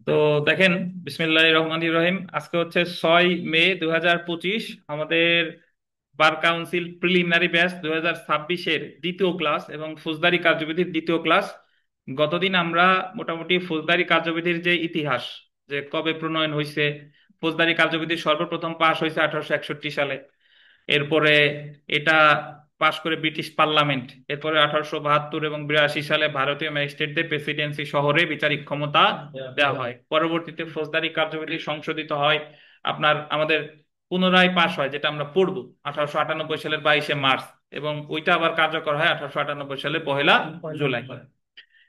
তো দেখেন, বিসমিল্লাহির রহমানির রহিম। আজকে হচ্ছে 6 মে 2025। আমাদের বার কাউন্সিল প্রিলিমিনারি ব্যাচ 2026-এর দ্বিতীয় ক্লাস এবং ফৌজদারি কার্যবিধির দ্বিতীয় ক্লাস। গতদিন আমরা মোটামুটি ফৌজদারি কার্যবিধির যে ইতিহাস, যে কবে প্রণয়ন হয়েছে, ফৌজদারি কার্যবিধি সর্বপ্রথম পাশ হয়েছে 1861 সালে। এরপরে এটা পাশ করে ব্রিটিশ পার্লামেন্ট। এরপরে 1872 এবং 82 সালে ভারতীয় ম্যাজিস্ট্রেটদের প্রেসিডেন্সি শহরে বিচারিক ক্ষমতা দেওয়া হয়। পরবর্তীতে ফৌজদারি কার্যবিধি সংশোধিত হয়, আপনার আমাদের পুনরায় পাশ হয়, যেটা আমরা পড়বো 1898 সালের 22শে মার্চ। এবং ওইটা আবার কার্যকর হয় 1898 সালের 1লা জুলাই।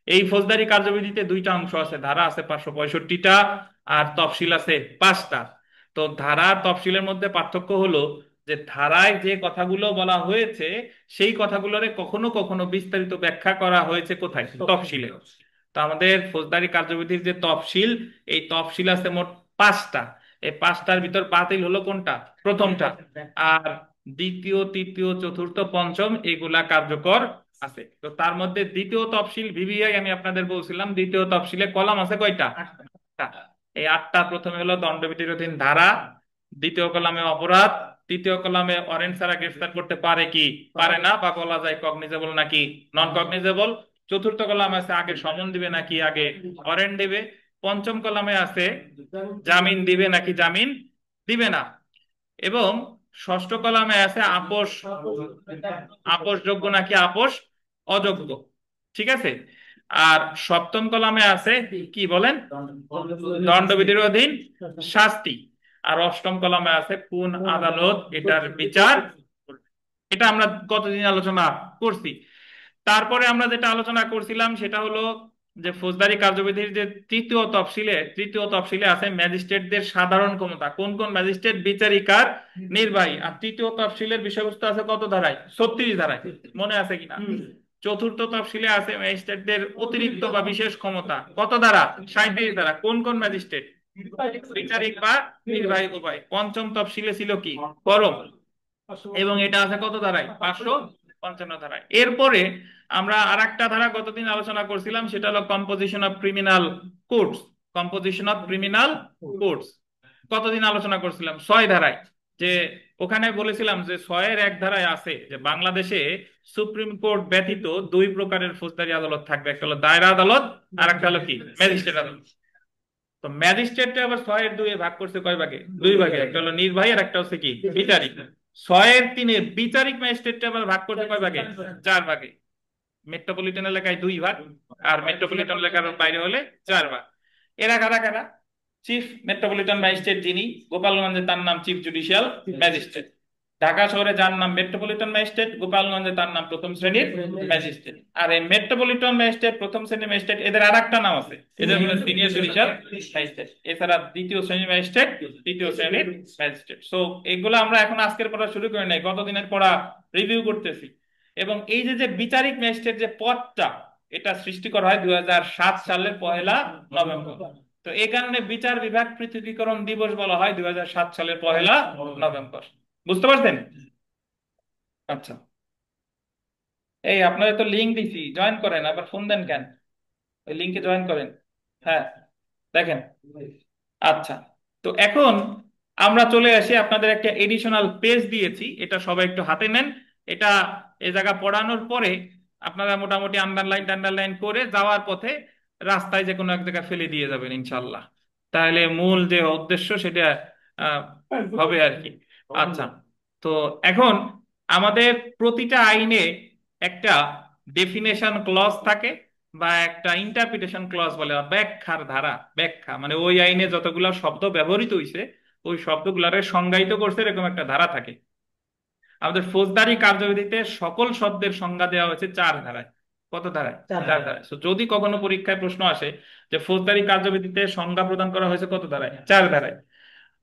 এই ফৌজদারি কার্যবিধিতে দুইটা অংশ আছে, ধারা আছে 565টা, আর তফসিল আছে 5টা। তো ধারা আর তফসিলের মধ্যে পার্থক্য হলো যে ধারায় যে কথাগুলো বলা হয়েছে সেই কথাগুলোরে কখনো কখনো বিস্তারিত ব্যাখ্যা করা হয়েছে কোথায়, তফসিলে। তো আমাদের ফৌজদারি কার্যবিধির যে তফসিল, এই তফসিল আছে মোট 5টা। এই 5টার ভিতর বাতিল হলো কোনটা, প্রথমটা। আর দ্বিতীয়, তৃতীয়, চতুর্থ, পঞ্চম এগুলা কার্যকর আছে। তো তার মধ্যে দ্বিতীয় তফসিল ভিভিআই, আমি আপনাদের বলছিলাম দ্বিতীয় তফসিলে কলাম আছে কয়টা, 8টা। এই 8টা, প্রথমে হলো দণ্ডবিধির অধীন ধারা, দ্বিতীয় কলামে অপরাধ, তৃতীয় কলামে অরেন্ট ছাড়া গ্রেফতার করতে পারে কি পারে না, বা বলা যায় কগনিজেবল নাকি নন কগনিজেবল। চতুর্থ কলামে আছে আগে সমন দিবে নাকি আগে অরেন্ট দিবে। পঞ্চম কলামে আছে জামিন দিবে নাকি জামিন দিবে না। এবং ষষ্ঠ কলামে আছে আপোষ, আপোষযোগ্য নাকি আপোষ অযোগ্য। ঠিক আছে। আর সপ্তম কলামে আছে কি বলেন, দণ্ডবিধির অধীন শাস্তি। আর অষ্টম কলামে আছে কোন আদালত এটার বিচার করবে। এটা আমরা কতদিন আলোচনা করছি। তারপরে আমরা যেটা আলোচনা করছিলাম সেটা হলো যে ফৌজদারি কার্যবিধির যে তৃতীয় তফসিলে আছে ম্যাজিস্ট্রেটদের সাধারণ ক্ষমতা, কোন কোন ম্যাজিস্ট্রেট বিচারিকার নির্বাহী। আর তৃতীয় তফসিলের বিষয়বস্তু আছে কত ধারায়, 36 ধারায়, মনে আছে কিনা। চতুর্থ তফসিলে আছে ম্যাজিস্ট্রেটদের অতিরিক্ত বা বিশেষ ক্ষমতা, কত ধারা, 37 ধারা, কোন কোন ম্যাজিস্ট্রেট, বিচারিক বা নির্বাহী উভয়। পঞ্চম তফসিলে ছিল কি, করম, এবং এটা আছে কত ধারায়, 555 ধারায়। এরপরে আমরা আর একটা ধারা গতদিন আলোচনা করছিলাম, সেটা হলো composition of criminal courts. Composition of criminal courts কতদিন আলোচনা করছিলাম, 6 ধারায়। যে ওখানে বলেছিলাম যে 6-এর 1 ধারায় আছে যে বাংলাদেশে সুপ্রিম কোর্ট ব্যতীত 2 প্রকারের ফৌজদারি আদালত থাকবে, একটা হলো দায়রা আদালত আর একটা হলো কি ম্যাজিস্ট্রেট আদালত। তো ম্যাজিস্ট্রেটটা আবার 6-এর 2-এ ভাগ করছে কয় ভাগে, 2 ভাগে, একটা হলো নির্বাহী আর একটা হচ্ছে কি বিচারিক। 6-এর 3-এ বিচারিক ম্যাজিস্ট্রেটটা আবার ভাগ করছে কয় ভাগে, 4 ভাগে। মেট্রোপলিটন এলাকায় 2 ভাগ, আর মেট্রোপলিটন এলাকার বাইরে হলে 4 ভাগ। এরা কারা কারা, চিফ মেট্রোপলিটন ম্যাজিস্ট্রেট যিনি গোপালগঞ্জে, তার নাম চিফ জুডিশিয়াল ম্যাজিস্ট্রেট। ঢাকা শহরে যার নাম মেট্রোপলিটন ম্যাজিস্ট্রেট, গোপালগঞ্জে তার নাম প্রথম শ্রেণীর ম্যাজিস্ট্রেট। আর এই মেট্রোপলিটন ম্যাজিস্ট্রেট, প্রথম শ্রেণীর ম্যাজিস্ট্রেট, এদের আর একটা নাম আছে, এদের বলে সিনিয়র জুডিশিয়াল ম্যাজিস্ট্রেট। এছাড়া দ্বিতীয় শ্রেণীর ম্যাজিস্ট্রেট, তৃতীয় শ্রেণীর ম্যাজিস্ট্রেট। সো এগুলো আমরা এখন আজকের পড়া শুরু করি নাই, গতদিনের পড়া রিভিউ করতেছি। এবং এই যে যে বিচারিক ম্যাজিস্ট্রেট যে পদটা, এটা সৃষ্টি করা হয় 2007 সালের 1লা নভেম্বর। তো এই কারণে বিচার বিভাগ পৃথকীকরণ দিবস বলা হয় 2007 সালের 1লা নভেম্বর। বুঝতে পারছেন? আচ্ছা, এই আপনাদের তো লিঙ্ক দিছি, জয়েন করেন, আবার ফোন দেন কেন, ওই লিঙ্কে জয়েন করেন। হ্যাঁ, দেখেন। আচ্ছা, তো এখন আমরা চলে আসি, আপনাদের একটা এডিশনাল পেজ দিয়েছি, এটা সবাই একটু হাতে নেন। এটা এই জায়গা পড়ানোর পরে আপনারা মোটামুটি আন্ডারলাইন টান্ডারলাইন করে যাওয়ার পথে রাস্তায় যে কোনো এক জায়গায় ফেলে দিয়ে যাবেন ইনশাল্লাহ। তাহলে মূল যে উদ্দেশ্য সেটা আহ, হবে আর কি। আচ্ছা, তো এখন আমাদের প্রতিটা আইনে একটা ডেফিনেশন ক্লজ থাকে, বা একটা ইন্টারপ্রিটেশন ক্লজ বলে, বা ব্যাখ্যার ধারা। ব্যাখ্যা মানে ওই আইনে যতগুলা শব্দ ব্যবহৃত হয়েছে ওই শব্দগুলারে সংজ্ঞায়িত করছে এরকম একটা ধারা থাকে। আমাদের ফৌজদারি কার্যবিধিতে সকল শব্দের সংজ্ঞা দেওয়া হয়েছে 4 ধারায়। কত ধারায়, 4 ধারায়। So, যদি কখনো পরীক্ষায় প্রশ্ন আসে যে ফৌজদারি কার্যবিধিতে সংজ্ঞা প্রদান করা হয়েছে কত ধারায়, 4 ধারায়,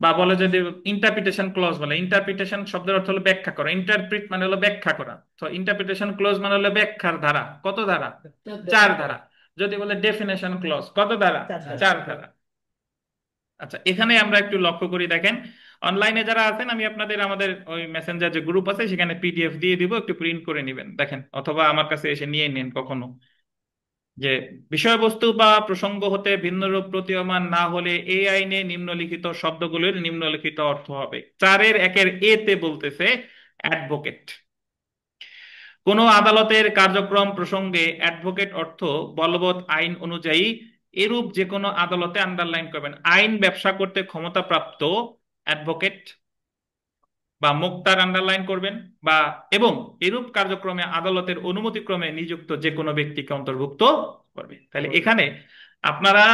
বা বলে যদি ইন্টারপ্রিটেশন ক্লজ, বলে ইন্টারপ্রিটেশন শব্দের অর্থ হলো ব্যাখ্যা করা, ইন্টারপ্রিট মানে হলো ব্যাখ্যা করা। তো ইন্টারপ্রিটেশন ক্লজ মানে হলো ব্যাখ্যার ধারা, কত ধারা, 4 ধারা। যদি বলে ডেফিনেশন ক্লজ, কত ধারা, 4 ধারা। আচ্ছা, এখানে আমরা একটু লক্ষ্য করি, দেখেন অনলাইনে যারা আছেন, আমি আপনাদের আমাদের ওই মেসেঞ্জার যে গ্রুপ আছে সেখানে পিডিএফ দিয়ে দিব, একটু প্রিন্ট করে নেবেন দেখেন, অথবা আমার কাছে এসে নিয়ে নেন কখনো। যে বিষয়বস্তু বা প্রসঙ্গ হতে ভিন্নরূপ প্রতীয়মান না হলে এই আইনে নিম্নলিখিত শব্দগুলির নিম্নলিখিত অর্থ হবে। 4-1 এ তে বলতেছে অ্যাডভোকেট। কোন আদালতের কার্যক্রম প্রসঙ্গে অ্যাডভোকেট অর্থ বলবৎ আইন অনুযায়ী এরূপ যে কোনো আদালতে, আন্ডারলাইন করবেন, আইন ব্যবসা করতে ক্ষমতাপ্রাপ্ত অ্যাডভোকেট বা মোক্তার, আন্ডারলাইন করবেন, বা এবং এরূপ কার্যক্রমে আদালতের অনুমতিক্রমে নিযুক্ত যে কোনো ব্যক্তিকে অন্তর্ভুক্ত করবে। তাহলে এখানে আপনারা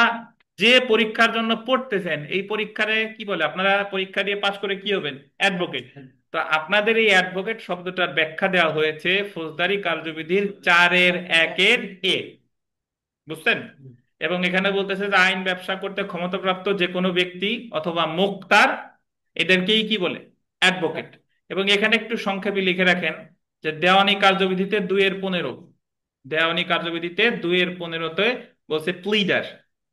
যে পরীক্ষার জন্য পড়তেছেন, এই পরীক্ষারে কি বলে, আপনারা পরীক্ষা দিয়ে পাশ করে কি হবেন? অ্যাডভোকেট। তো আপনাদের এই অ্যাডভোকেট শব্দটার ব্যাখ্যা দেওয়া হয়েছে ফৌজদারি কার্যবিধির 4-1 বুঝছেন? এবং এখানে বলতেছে যে আইন ব্যবসা করতে ক্ষমতাপ্রাপ্ত যে কোনো ব্যক্তি অথবা মোক্তার, এদেরকেই কি বলে? অ্যাডভোকেট। এবং এখানে একটু সংক্ষেপে লিখে রাখেন যে দেওয়ানি কার্যবিধিতে 2-15, দেওয়ানি কার্যবিধিতে 2-15-তে বলছে প্লিডার।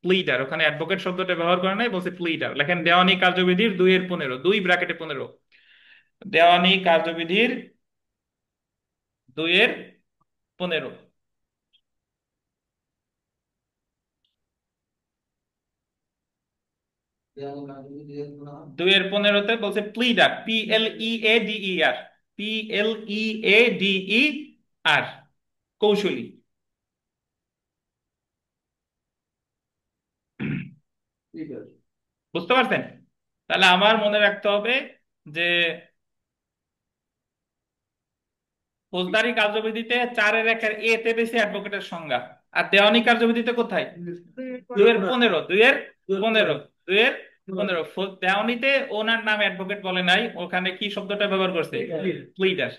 প্লিডার, ওখানে অ্যাডভোকেট শব্দটা ব্যবহার করে নাই, বলছে প্লিডার। লেখেন দেওয়ানি কার্যবিধির 2-15, 2 ব্র্যাকেটে 15, দেওয়ানি কার্যবিধির 2-15। 2-15-তে বলছে প্লিডার, PLEADER, PLEADER, কৌশলী। বুঝতে পারছেন? তাহলে আমার মনে রাখতে হবে যে ফৌজদারি কার্যবিধিতে 4-1 তে বেশি অ্যাডভোকেটের সংজ্ঞা, আর দেওয়ানি কার্যবিধিতে কোথায়? 2-15, 2-15, 2-15। দেওয়ানিতে ওনার নাম অ্যাডভোকেট বলে নাই, ওখানে কি শব্দটা ব্যবহার করছে? Pleader,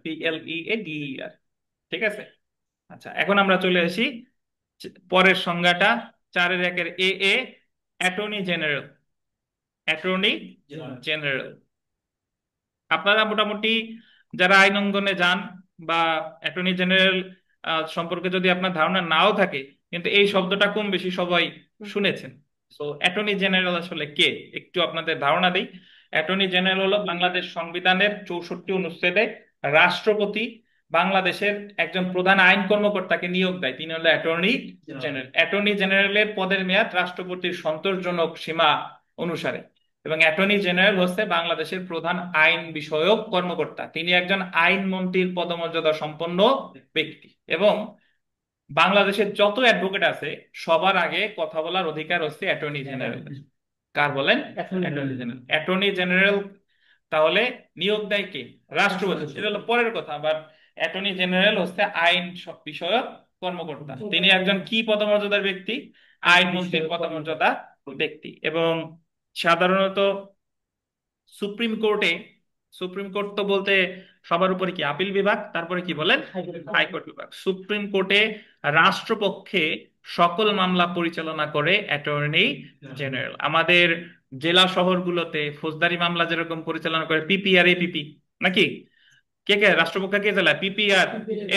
PLEADER। ঠিক আছে? আচ্ছা, এখন আমরা চলে আসি পরের সংজ্ঞাটা। 4-1 অ্যাটর্নি জেনারেল। অ্যাটর্নি জেনারেল, আপনারা মোটামুটি যারা আইন অঙ্গনে যান বা অ্যাটর্নি জেনারেল সম্পর্কে যদি আপনার ধারণা নাও থাকে, কিন্তু এই শব্দটা কম বেশি সবাই শুনেছেন। তো অ্যাটর্নি জেনারেল আসলে কে, একটু আপনাদের ধারণা দেই। অ্যাটর্নি জেনারেল হলো বাংলাদেশ সংবিধানের 64 অনুচ্ছেদে রাষ্ট্রপতি বাংলাদেশের একজন প্রধান আইন কর্মকর্তাকে নিয়োগ দেয়, তিনি হলো অ্যাটর্নি জেনারেল। অ্যাটর্নি জেনারেলের পদের মেয়াদ রাষ্ট্রপতির সন্তোষজনক সীমা অনুসারে। এবং অ্যাটর্নি জেনারেল হচ্ছে বাংলাদেশের প্রধান আইন বিষয়ক কর্মকর্তা, তিনি একজন আইন মন্ত্রীর পদমর্যাদা সম্পন্ন ব্যক্তি। এবং বাংলাদেশের যত অ্যাডভোকেট আছে সবার আগে কথা বলার অধিকার হচ্ছে অ্যাটর্নি জেনারেল। কার বলেন? Attorney general. অ্যাটর্নি জেনারেল তাহলে নিয়োগ দেয় কে? রাষ্ট্রপতি। এটা হলো পরের কথা। আবার অ্যাটর্নি জেনারেল হচ্ছে আইন বিষয়ক কর্মকর্তা, তিনি একজন কি পদমর্যাদার ব্যক্তি? আইন মন্ত্রীর পদমর্যাদা ব্যক্তি। এবং সাধারণত সুপ্রিম কোর্টে, সুপ্রিম কোর্ট তো বলতে সবার উপরে কি আপিল বিভাগ, তারপরে কি বলেন? হাইকোর্ট বিভাগ। সুপ্রিম কোর্টে রাষ্ট্রপক্ষে সকল মামলা পরিচালনা করে অ্যাটর্নি জেনারেল। আমাদের জেলা শহরগুলোতে ফৌজদারি মামলা যেরকম পরিচালনা করে পিপি আর এপিপি, নাকি? কে কে রাষ্ট্রপক্ষ কে চালায়? পিপি আর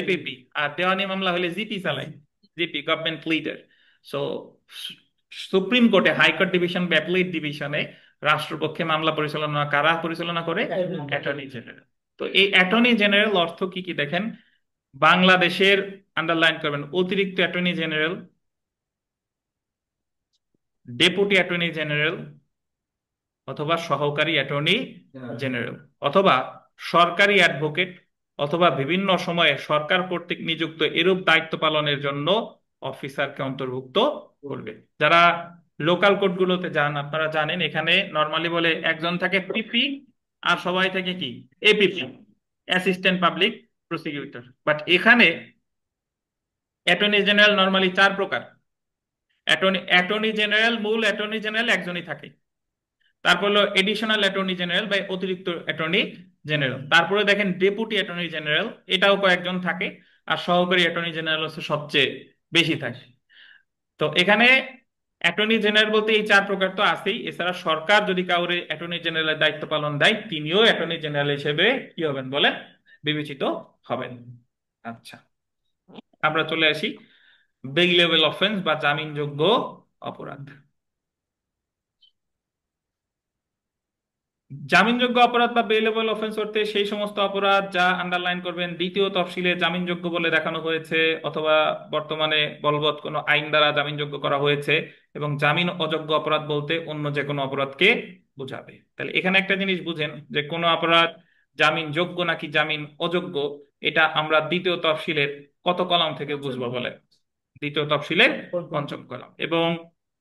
এপিপি। আর দেওয়ানি মামলা হলে জিপি চালায়, GP, government pleader. So supreme কোর্টে, হাইকোর্ট ডিভিশন বা অ্যাপিলেট ডিভিশনে রাষ্ট্রপক্ষে মামলা পরিচালনা কারা পরিচালনা করে? Attorney general. তো এই অ্যাটর্নি জেনারেল অর্থ কি কি দেখেন, বাংলাদেশের, আন্ডারলাইন করবেন, অতিরিক্ত attorney general, deputy attorney general, অথবা সহকারী অ্যাটর্নি জেনারেল, অথবা সরকারি অ্যাডভোকেট, অথবা বিভিন্ন সময়ে সরকার কর্তৃক নিযুক্ত এরূপ দায়িত্ব পালনের জন্য অফিসারকে অন্তর্ভুক্ত করবে। যারা লোকাল কোর্টগুলোতে যান আপনারা জানেন এখানে নর্মালি বলে একজন থাকে পিপি আর সবাই থাকে কি? APP, assistant public prosecutor. But এখানে অ্যাটর্নি জেনারেল নর্মালি 4 প্রকার। অ্যাটর্নি জেনারেল, মূল অ্যাটর্নি জেনারেল একজনই থাকে। তারপর হলো এডিশনাল অ্যাটর্নি জেনারেল বা অতিরিক্ত অ্যাটর্নি জেনারেল। তারপরে দেখেন ডেপুটি অ্যাটর্নি জেনারেল, এটাও কয়েকজন থাকে। আর সহকারী অ্যাটর্নি জেনারেল হচ্ছে সবচেয়ে বেশি থাকে। তো এখানে অ্যাটর্নি জেনারেল বলতে এই 4 প্রকার তো আছেই, এছাড়া সরকার যদি কাউরে অ্যাটর্নি জেনারেলের দায়িত্ব পালন দেয়, তিনিও অ্যাটর্নি জেনারেল হিসেবে কি হবেন বলেন? বিবেচিত হবেন। আচ্ছা, আমরা চলে আসি বেইলেবল অফেন্স বা জামিনযোগ্য অপরাধ। জামিনযোগ্য অপরাধ বা বেইলেবল অফেন্স অর্থে সেই সমস্ত অপরাধ যা আন্ডারলাইন করবেন দ্বিতীয় তফসিলে জামিনযোগ্য বলে দেখানো হয়েছে অথবা বর্তমানে বলবৎ কোনো আইন দ্বারা জামিনযোগ্য করা হয়েছে, এবং জামিন অযোগ্য অপরাধ বলতে অন্য যে কোনো অপরাধকে বোঝাবে। তাহলে এখানে একটা জিনিস বুঝেন যে কোনো অপরাধ জামিনযোগ্য নাকি জামিন অযোগ্য, এটা আমরা দ্বিতীয় তফসিলের কত কলাম থেকে বুঝবো বলে? দ্বিতীয় তফসিলের পঞ্চম কলাম। এবং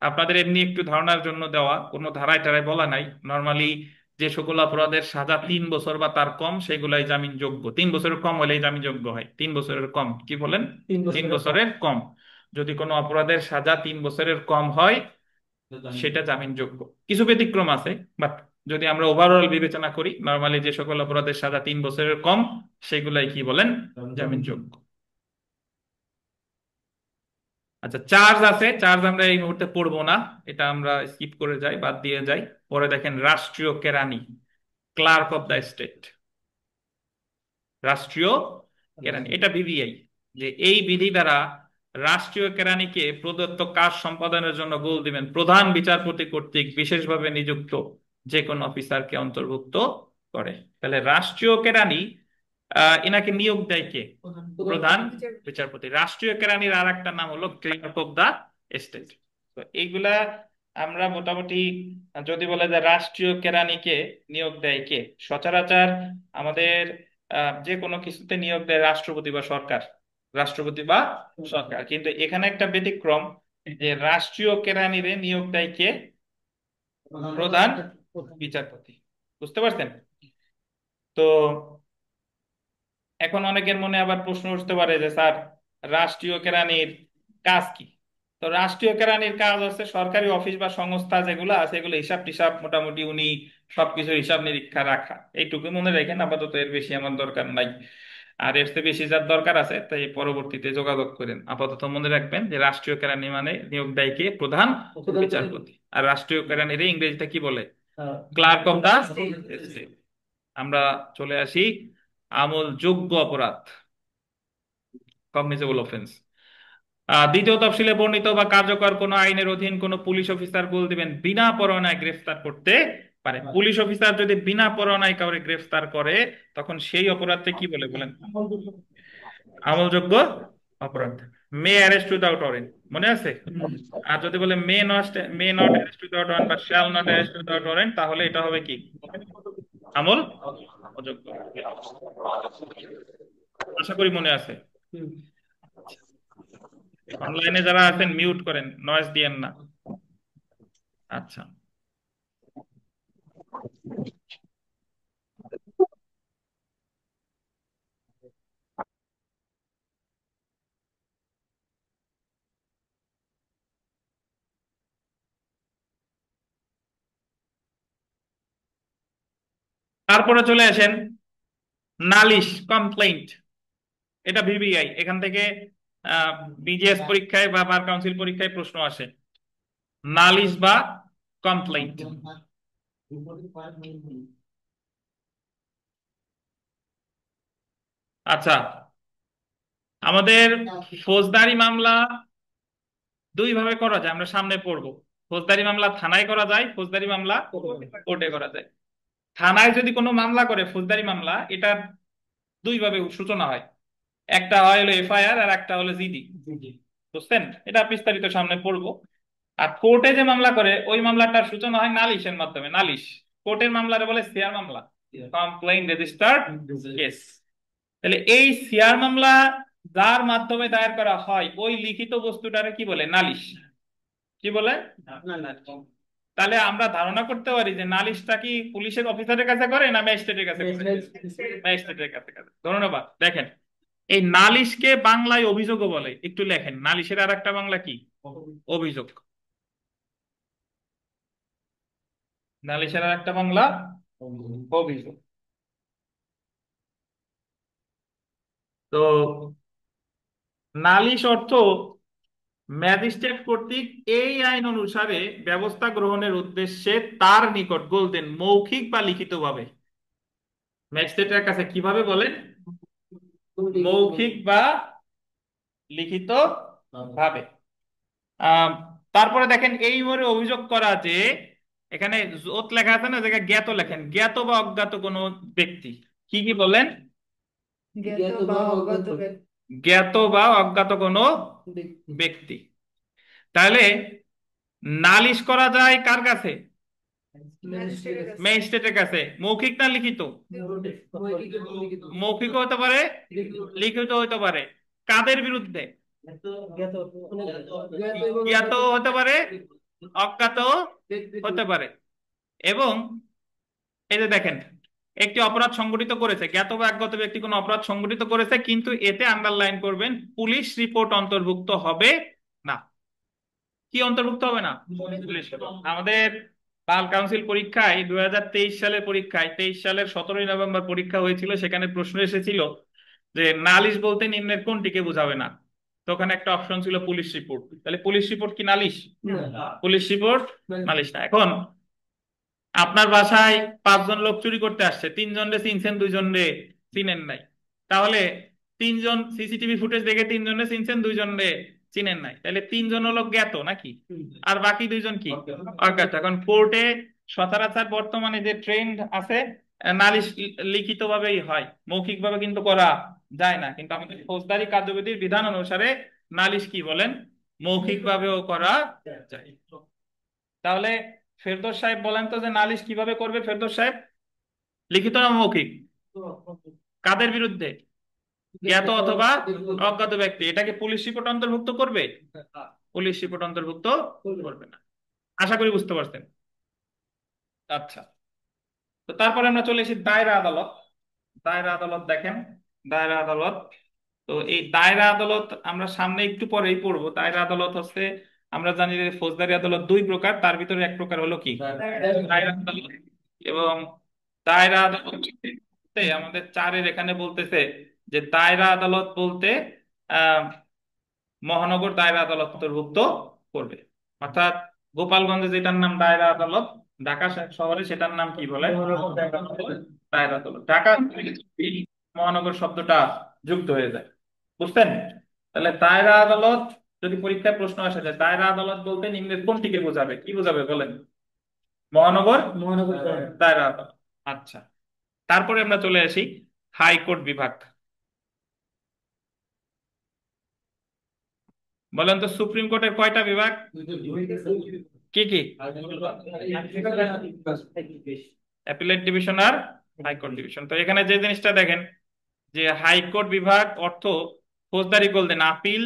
আপনাদের এমনি একটু ধারণার জন্য দেওয়া, কোনো ধারায় টারায় বলা নাই, নর্মালি যে সকল অপরাধের সাজা 3 বছর বা তার কম সেগুলাই জামিনযোগ্য। 3 বছরের কম হলেই জামিনযোগ্য হয়। 3 বছরের কম কি বলেন? 3 বছরের কম। যদি কোনো অপরাধের সাজা 3 বছরের কম হয় সেটা জামিনযোগ্য। কিছু ব্যতিক্রম আছে, বাট যদি আমরা ওভারঅল বিবেচনা করি নর্মালি যে সকল অপরাধের সাজা 3 বছরের কম সেগুলাই কি বলেন? জামিনযোগ্য। আচ্ছা, চার্জ আছে, চার্জ আমরা এই মুহূর্তে পড়বো না, এটা আমরা স্কিপ করে যাই, বাদ দিয়ে যাই। পরে দেখেন রাষ্ট্রীয় কেরানি, ক্লার্ক অফ দ্য স্টেট, রাষ্ট্রীয় কেরানি, এটা বিবিআই, যে এই বিধি দ্বারা রাষ্ট্রীয় কেরানিকে প্রদত্ত কাজ সম্পাদনের জন্য গোল দিবেন প্রধান বিচারপতি কর্তৃক বিশেষভাবে নিযুক্ত যে কোনো অফিসারকে অন্তর্ভুক্ত করে। তাহলে রাষ্ট্রীয় কেরানি এনাকে নিয়োগ দেয় কে? প্রধান বিচারপতি। রাষ্ট্রীয় কেরানির আর একটা নাম হলো ক্লার্ক অফ দা স্টেট। তো এইগুলা আমরা মোটামুটি, যদি বলে যে রাষ্ট্রীয় কেরানিকে নিয়োগ দেয় কে, সচরাচর আমাদের যে কোনো কিছুতে নিয়োগ দেয় রাষ্ট্রপতি বা সরকার, রাষ্ট্রপতি বা সরকার। কিন্তু এখানে একটা ব্যতিক্রম, যে রাষ্ট্রীয় কেরানিরে নিয়োগ দেয় কে? প্রধান বিচারপতি। বুঝতে পারছেন? তো এখন অনেকের মনে আবার প্রশ্ন উঠতে পারে যে স্যার, রাষ্ট্রীয় কেরানির কাজ কি? তো রাষ্ট্রীয় কেরানির কাজ হচ্ছে সরকারি অফিস বা সংস্থা যেগুলো আছে এগুলো হিসাব টিসাব মোটামুটি উনি সবকিছু হিসাব নিরীক্ষা রাখা, এইটুকু মনে রাখেন আপাতত, এর বেশি আমার দরকার নাই। আর এর চেয়ে বেশি যার দরকার আছে তাই পরবর্তীতে যোগাযোগ করেন। আপাতত মনে রাখবেন যে রাষ্ট্রীয় কেরানি মানে নিয়োগ দেয় কে? প্রধান বিচারপতি। আর রাষ্ট্রীয় কেরানির ইংরেজিতে কি বলে? Clerk of the state. আমরা চলে আসি আমলযোগ্য অপরাধ, কগনিজেবল অফেন্স। দ্বিতীয় তফসিলে বর্ণিত বা কার্যকর কোন আইনের অধীন কোন পুলিশ অফিসার গোল দিবেন বিনা পরোয়ানায় গ্রেফতার করতে পারে। পুলিশ অফিসার যদি বিনা পরোয়ানায় কাউকে গ্রেফতার করে তখন সেই অপরাধকে কি বলে বলেন? আমলযোগ্য অপরাধ। মে অ্যারেস্ট উইদাউট ওয়ারেন্ট, মনে আছে? আর যদি বলে may not arrest without warrant বা shall not arrest without warrant, তাহলে এটা হবে কি? আমল অযোগ্য। আশা করি মনে আছে। অনলাইনে যারা আছেন মিউট করেন, নয়েজ দিয়েন না। আচ্ছা, তারপরে চলে আসেন নালিশ, কমপ্লেইন্ট। এটা ভিভিআই, এখান থেকে বিজিএস পরীক্ষায় বা বার কাউন্সিল পরীক্ষায় প্রশ্ন আসে, নালিশ বা কমপ্লেইন্ট। আচ্ছা, আমাদের ফৌজদারি মামলা দুই ভাবে করা যায়, আমরা সামনে পড়বো। ফৌজদারি মামলা থানায় করা যায়, ফৌজদারি মামলা কোর্টে করা যায়। থানায় যদি কোনো মামলা করে ফৌজদারি মামলা, এটা দুই ভাবে সূচনা হয়। একটা হয় হলো এফআইআর আর একটা হলো জিডি। বুঝছেন? এটা বিস্তারিত সামনে পড়বো। আর কোর্টে যে মামলা করে ওই মামলাটার সূচনা হয় নালিশের মাধ্যমে। নালিশ, কোর্টের মামলারে বলে সিআর মামলা, কমপ্লেইন রেজিস্টার্ড কেস। তাহলে এই সিআর মামলা যার মাধ্যমে দায়ের করা হয় ওই লিখিত বস্তুটারে কি বলে? নালিশ। কি বলে? তাহলে আমরা ধারণা করতে পারি যে নালিশটা কি পুলিশের অফিসারের কাছে করে না ম্যাজিস্ট্রেটের কাছে করে? ম্যাজিস্ট্রেটের কাছে করে। ধন্যবাদ। দেখেন, এই নালিশকে বাংলায় অভিযোগও বলে। একটু লেখেন, নালিশের আর একটা বাংলা কি? অভিযোগ। নালিশের আর একটা বাংলা অভিযোগ। তো নালিশ অর্থ ম্যাজিস্ট্রেট কর্তৃক এই আইন অনুসারে ব্যবস্থা গ্রহণের উদ্দেশ্যে তার নিকট বলতেন মৌখিক বা লিখিতভাবে। ম্যাজিস্ট্রেটের কাছে কিভাবে বলেন? মৌখিক বা লিখিত ভাবে। আহ তারপরে দেখেন, এই মর্মে অভিযোগ করা যে এখানে জোত লেখা আছে না, জায়গায় জ্ঞাত লেখেন, জ্ঞাত বা অজ্ঞাত কোনো ব্যক্তি। কি কি বলেন? জ্ঞাত বা অজ্ঞাত কোনো ব্যক্তি। তাহলে নালিশ করা যায় কার কাছে? ম্যাজিস্ট্রেটের কাছে। মৌখিক না লিখিত? মৌখিক হতে পারে, লিখিত হতে পারে। কাদের বিরুদ্ধে? জ্ঞাত হতে পারে, অজ্ঞাত হতে পারে। এবং এই যে দেখেন, একটি অপরাধ সংগঠিত করেছে, জ্ঞাত বা অজ্ঞাত ব্যক্তি কোনো অপরাধ সংগঠিত করেছে, কিন্তু এতে আন্ডারলাইন করবেন পুলিশ রিপোর্ট অন্তর্ভুক্ত হবে না। কি অন্তর্ভুক্ত হবে না? Police report. আমাদের বাল কাউন্সিল পরীক্ষায় 2023 সালের পরীক্ষায়, 23 সালের 17ই নভেম্বর পরীক্ষা হয়েছিল, সেখানে প্রশ্ন এসেছিল যে নালিশ বলতে নিম্নের কোনটিকে বোঝাবে না। তো ওখানে একটা অপশন ছিল পুলিশ রিপোর্ট। তাহলে পুলিশ রিপোর্ট কি নালিশ? পুলিশ রিপোর্ট নালিশ না। এখন আপনার বাসায় 5 জন লোক চুরি করতে আসছে, 3 জনরে চিনছেন, 2 জনরে চিনেন নাই। তাহলে 3 জন সিসিটিভি ফুটেজ দেখে 3 জনরে চিনছেন, 2 জনরে চিনেন নাই, তাহলে 3 জন হলো জ্ঞাত নাকি? আর বাকি 2 জন কি? অজ্ঞাত। এখন কোর্টে সচরাচর বর্তমানে যে ট্রেন্ড আছে, নালিশ লিখিত ভাবেই হয়, মৌখিক ভাবে কিন্তু করা যায় না। কিন্তু আমাদের ফৌজদারি কার্যবিধির বিধান অনুসারে নালিশ কি বলেন? মৌখিক ভাবেও করা যায়। তাহলে ফেরদৌস সাহেব বলেন তো যে নালিশ কিভাবে করবে ফেরদৌস সাহেব? লিখিত না মৌখিক? কাদের বিরুদ্ধে? জ্ঞাত অথবা অজ্ঞাত ব্যক্তি। এটাকে পুলিশ রিপোর্ট অন্তর্ভুক্ত করবে? পুলিশ রিপোর্ট অন্তর্ভুক্ত করবে না। আশা করি বুঝতে পারছেন। আচ্ছা, তো তারপরে আমরা চলে এসেছি দায়রা আদালত। দায়রা আদালত দেখেন, দায়রা আদালত। তো এই দায়রা আদালত আমরা সামনে একটু পরেই পড়বো। দায়রা আদালত হচ্ছে, আমরা জানি যে ফৌজদারি আদালত 2 প্রকার, তার ভিতরে এক প্রকার হলো কি? দায়রা আদালত। এবং দায়রা আদালত বলতে আমাদের 4-এর এখানে বলতেছে যে দায়রা আদালত বলতে আহ মহানগর দায়রা আদালত অন্তর্ভুক্ত করবে। অর্থাৎ গোপালগঞ্জে যেটার নাম দায়রা আদালত, ঢাকা শহরে সেটার নাম কি বলে? দায়রা আদালত। ঢাকা মহানগর শব্দটা যুক্ত হয়ে যায়, বুঝছেন? তাহলে দায়রা আদালত, যদি পরীক্ষায় প্রশ্ন আসে যে দায়রা আদালত বলতে নিম্নের কোনটিকে বোঝাবে, কি বোঝাবে বলেন? মহানগর দায়রা আদালত। আচ্ছা, তারপরে আমরা চলে আসি হাইকোর্ট বিভাগ। বলেন তো সুপ্রিম কোর্টের কয়টা বিভাগ? কি কি? অ্যাপিলেট ডিভিশন আর হাইকোর্ট ডিভিশন। তো এখানে যে জিনিসটা দেখেন, যে হাইকোর্ট বিভাগ অর্থ ফৌজদারি গোল্ডেন আপিল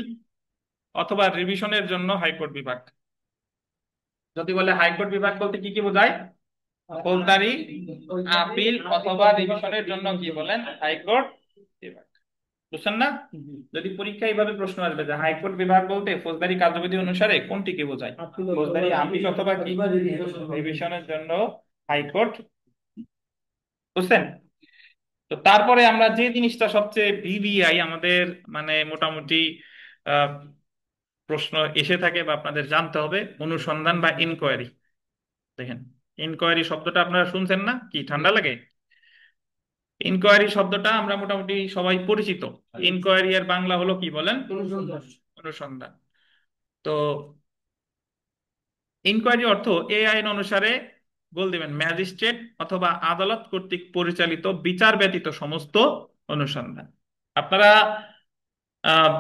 অথবা রিভিশনের জন্য হাইকোর্ট বিভাগ। যদি বলে হাইকোর্ট বিভাগ বলতে কি কি বোঝায়? ফৌজদারি, আপিল অথবা রিভিশনের জন্য কি বলেন? হাইকোর্ট বিভাগ। বুঝছেন না? যদি পরীক্ষা এইভাবে প্রশ্ন আসবে যে হাইকোর্ট বিভাগ বলতে ফৌজদারি কার্যবিধি অনুসারে কোনটিকে বোঝায়, ফৌজদারি, আপিল অথবা কি রিভিশনের জন্য হাইকোর্ট। বুঝছেন? তো তারপরে আমরা যে জিনিসটা সবচেয়ে ভিভিআই আমাদের, মানে মোটামুটি আহ, প্রশ্ন এসে থাকে বা আপনাদের জানতে হবে, অনুসন্ধান বা ইনকোয়ারি। দেখেন, ইনকোয়ারি শব্দটা আপনারা শুনছেন না? কি ঠান্ডা লাগে? ইনকোয়ারি শব্দটা আমরা মোটামুটি সবাই পরিচিত। ইনকোয়ারি এর বাংলা হলো কি বলেন? অনুসন্ধান। তো ইনকোয়ারি অর্থ এই আইন অনুসারে, বল দিবেন, ম্যাজিস্ট্রেট অথবা আদালত কর্তৃক পরিচালিত বিচার ব্যতীত সমস্ত অনুসন্ধান। আপনারা আহ,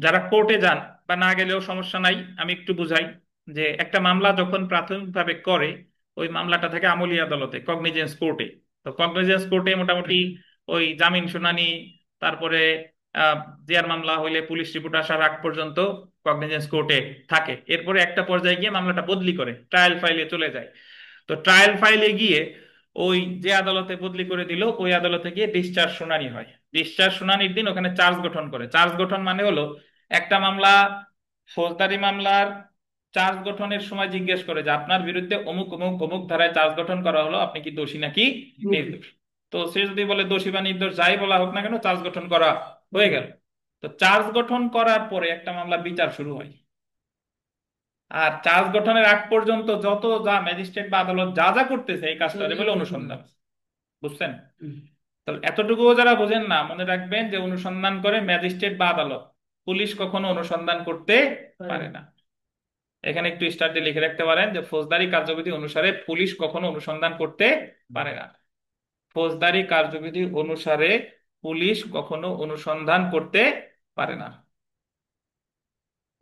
যারা কোর্টে যান, বা না গেলেও সমস্যা নাই, আমি একটু বুঝাই। যে একটা মামলা যখন প্রাথমিকভাবে করে, ওই মামলাটা থাকে আমলি আদালতে, কগনিজেন্স কোর্টে। তো কগনিজেন্স কোর্টে মোটামুটি ওই জামিন শুনানি, তারপরে আহ জিয়ার মামলা হইলে পুলিশ রিপোর্ট আসার আগ পর্যন্ত কগনিজেন্স কোর্টে থাকে। এরপরে একটা পর্যায়ে গিয়ে মামলাটা বদলি করে ট্রায়াল ফাইলে চলে যায়। তো ট্রায়াল ফাইলে গিয়ে ওই যে আদালতে বদলি করে দিল, ওই আদালতে গিয়ে ডিসচার্জ শুনানি হয়। ডিসচার্জ শুনানির দিন ওখানে চার্জ গঠন করে। চার্জ গঠন মানে হলো, একটা মামলা, ফৌজদারি মামলার চার্জ গঠনের সময় জিজ্ঞেস করে যে আপনার বিরুদ্ধে অমুক অমুক অমুক ধারায় চার্জ গঠন করা হলো, আপনি কি দোষী নাকি নির্দোষ? তো সে যদি বলে দোষী বা নির্দোষ যাই বলা হোক না কেন, চার্জ গঠন করা হয়ে গেল। তো চার্জ গঠন করার পরে একটা মামলা বিচার শুরু হয়। আর চার্জ গঠনের আগ পর্যন্ত যত যা ম্যাজিস্ট্রেট বা আদালত যা যা করতেছে, এই কাজটারে বলে অনুসন্ধান। বুঝছেন? তাহলে এতটুকুও যারা বোঝেন না, মনে রাখবেন যে অনুসন্ধান করে ম্যাজিস্ট্রেট বা আদালত, পুলিশ কখনো অনুসন্ধান করতে পারে না। এখানে একটু স্টার্টে লিখে রাখতে পারেন যে ফৌজদারি কার্যবিধি অনুসারে পুলিশ কখনো অনুসন্ধান করতে পারে না। ফৌজদারি কার্যবিধি অনুসারে পুলিশ কখনো অনুসন্ধান করতে পারে না।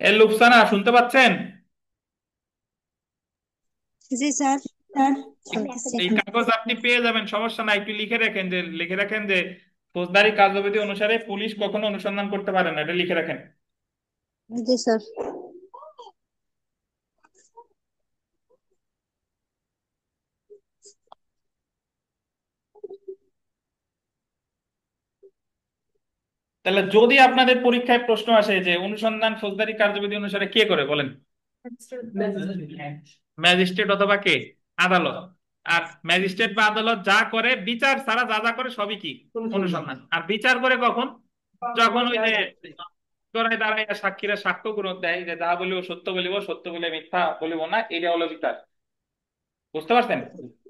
এ লুকসানা, শুনতে পাচ্ছেন? জি স্যার, স্যার, শুনতেছি। এই কাগজ আপনি পেয়ে যাবেন, সমস্যা নাই। একটু লিখে রাখেন যে ফৌজদারি কার্যবিধি অনুসারে পুলিশ কখনো অনুসন্ধান করতে পারে না, এটা লিখে রাখেন। জি স্যার। তাহলে যদি আপনাদের পরীক্ষায় প্রশ্ন আসে যে অনুসন্ধান ফৌজদারি কার্যবিধি অনুসারে কে করে, বলেন? ম্যাজিস্ট্রেট অথবা কে? আদালত। আর ম্যাজিস্ট্রেট বা আদালত যা করে, বিচার ছাড়া যা যা করে সবই কি? অনুসন্ধান। আর বিচার করে কখন? যখন ওই যে চোরাই দাঁড়ায় সাক্ষীরা সাক্ষ্য গ্রহণ দেয় যে যা বলিব সত্য বলিব, সত্য বলে মিথ্যা বলিব না, এটা হলো বিচার। বুঝতে পারছেন?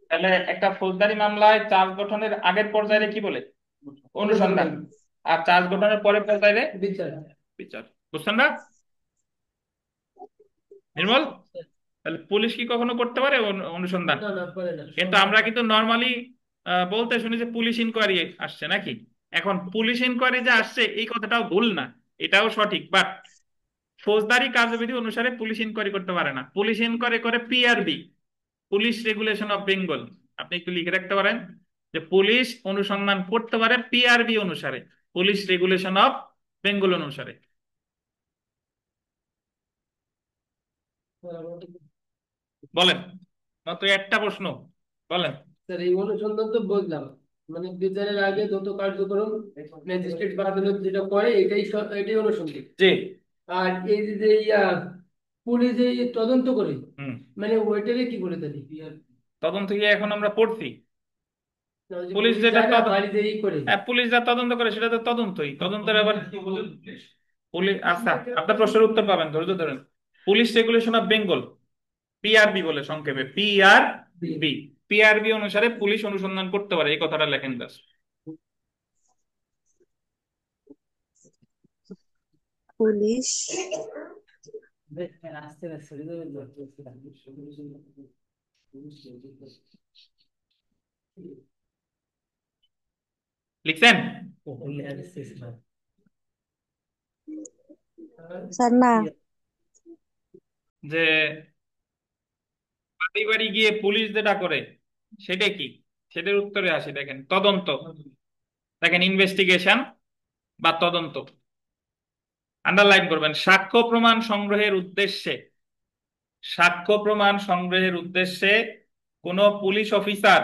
তাহলে একটা ফৌজদারি মামলায় চার্জ গঠনের আগের পর্যায়ে কি বলে? অনুসন্ধান। আর চার্জ গঠনের পরের পর্যায়ে বিচার। বিচার। বুঝছেন না নির্মল? তাহলে পুলিশ কি কখনো করতে পারে অনুসন্ধান? না, না, পারে না। কিন্তু আমরা কিন্তু নর্মালি বলতে শুনি যে পুলিশ ইনকোয়ারি আসছে নাকি। এখন পুলিশ ইনকোয়ারি যে আসছে এই কথাটাও ভুল না, এটাও সঠিক, বাট ফৌজদারি কার্যবিধি অনুসারে পুলিশ ইনকোয়ারি করতে পারে না। পুলিশ ইনকোয়ারি করে PRB, police regulation of Bengal. আপনি একটু লিখে রাখতে পারেন যে পুলিশ অনুসন্ধান করতে পারে পিআরবি অনুসারে, পুলিশ রেগুলেশন অফ বেঙ্গল অনুসারে। বলেন, মাত্র একটা প্রশ্ন, বলেন। স্যার, এই অনুসন্ধান তো বুঝলাম, মানে বিচারের আগে যত কার্যক্রম ম্যাজিস্ট্রেট বা আদালত যেটা করে এটাই অনুসন্ধান। জি। আর এই যে পুলিশ এই তদন্ত করে, হুম। মানে ওইটারে কি বলে তাহলে? তদন্ত থেকে এখন আমরা পড়ছি। না, ওই যে পুলিশ পুলিশ যেটা যায় না বাড়িতে করে। হ্যাঁ, পুলিশ যা তদন্ত করে সেটা তো তদন্তই। তদন্তের আবার পুলিশ, আচ্ছা আপনার প্রশ্নের উত্তর পাবেন, ধৈর্য ধরেন। Police regulation of Bengal, PRB বলে সংক্ষেপে, পিআরবি। পিআরবি অনুসারে পুলিশ অনুসন্ধান করতে পারে, এই কথাটা লেখেন ব্যাস। পুলিশ আস্তে আস্তে লিখছেন? স্যার, না। যে বাড়ি বাড়ি গিয়ে পুলিশ যেটা করে সেটা কি? সেটার উত্তরে আসি, দেখেন তদন্ত, দেখেন ইনভেস্টিগেশন বা তদন্ত। আন্ডারলাইন করবেন, সাক্ষ্য প্রমাণ সংগ্রহের উদ্দেশ্যে, সাক্ষ্য প্রমাণ সংগ্রহের উদ্দেশ্যে কোন পুলিশ অফিসার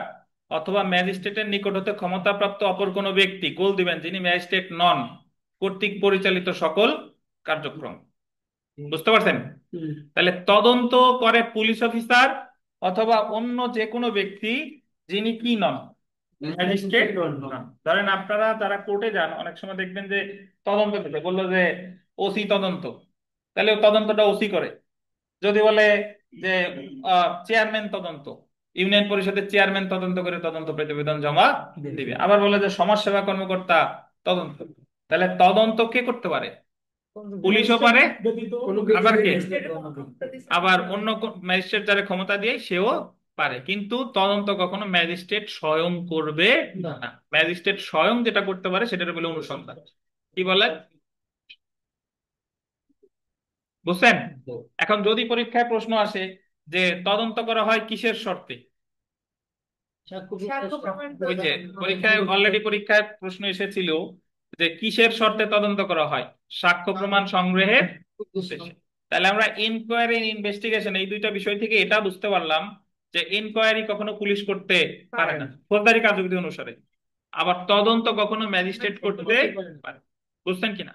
অথবা ম্যাজিস্ট্রেটের নিকট হতে ক্ষমতাপ্রাপ্ত অপর কোনো ব্যক্তি, গোল দিবেন যিনি ম্যাজিস্ট্রেট নন, কর্তৃক পরিচালিত সকল কার্যক্রম। বুঝতে পারছেন? তাহলে তদন্ত করে পুলিশ অফিসার অথবা অন্য যে কোনো ব্যক্তি যিনি কি নন, ম্যাজিস্ট্রেট নন। ধরেন আপনারা যারা কোর্টে যান অনেক সময় দেখবেন যে তদন্ত করতে বললো যে ওসি তদন্ত, তাহলে ও তদন্তটা ওসি করে। যদি বলে যে চেয়ারম্যান তদন্ত, ইউনিয়ন পরিষদের চেয়ারম্যান তদন্ত করে তদন্ত প্রতিবেদন জমা দিবে। আবার বলে যে সমাজসেবা কর্মকর্তা তদন্ত, তাহলে তদন্ত কে করতে পারে? পুলিশও পারে। আবার কে? আবার অন্য ম্যাজিস্ট্রেট যারা ক্ষমতা দিয়ে সেও পারে, কিন্তু তদন্ত কখনো ম্যাজিস্ট্রেট স্বয়ং করবে না। ম্যাজিস্ট্রেট স্বয়ং যেটা করতে পারে সেটা বলে অনুসন্ধান। কি বলে? বুঝছেন? এখন যদি পরীক্ষায় প্রশ্ন আসে যে তদন্ত করা হয় কিসের শর্তে, ওই যে পরীক্ষায় অলরেডি পরীক্ষায় প্রশ্ন এসেছিল যে কিসের শর্তে তদন্ত করা হয়, সাক্ষ্য প্রমাণ সংগ্রহের উদ্দেশ্যে। তাহলে আমরা ইনকোয়ারি ইনভেস্টিগেশন এই দুইটা বিষয় থেকে এটা বুঝতে পারলাম যে ইনকোয়ারি কখনো পুলিশ করতে পারে না ফৌজদারি কার্যবিধি অনুসারে, আবার তদন্ত কখনো ম্যাজিস্ট্রেট করতে পারে। বুঝছেন কিনা?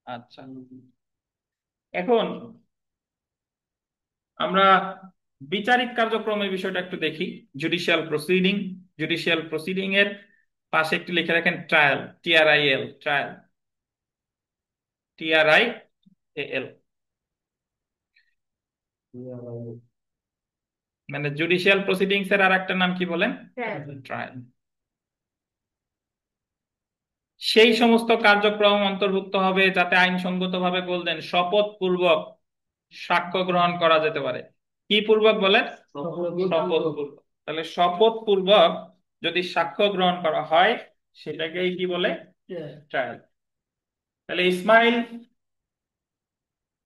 আচ্ছা, এখন আমরা বিচারিক কার্যক্রমের বিষয়টা একটু দেখি। জুডিশিয়াল প্রসিডিং, জুডিশিয়াল প্রসিডিং এর পাশে একটু লিখে রাখেন ট্রায়াল, টিআরআইএল, ট্রায়াল, টিআরআইএল, মানে জুডিশিয়াল প্রসিডিংস এর আর একটা নাম কি বলেন? ট্রায়াল। সেই সমস্ত কার্যক্রম অন্তর্ভুক্ত হবে যাতে আইনসঙ্গতভাবে বলতেন শপথ পূর্বক সাক্ষ্য গ্রহণ করা যেতে পারে। কি পূর্বক বলেন? শপথ পূর্বক। তাহলে শপথ পূর্বক যদি সাক্ষ্য গ্রহণ করা হয় সেটাকেই কি বলে? ট্রায়াল। তাহলে ইসমাইল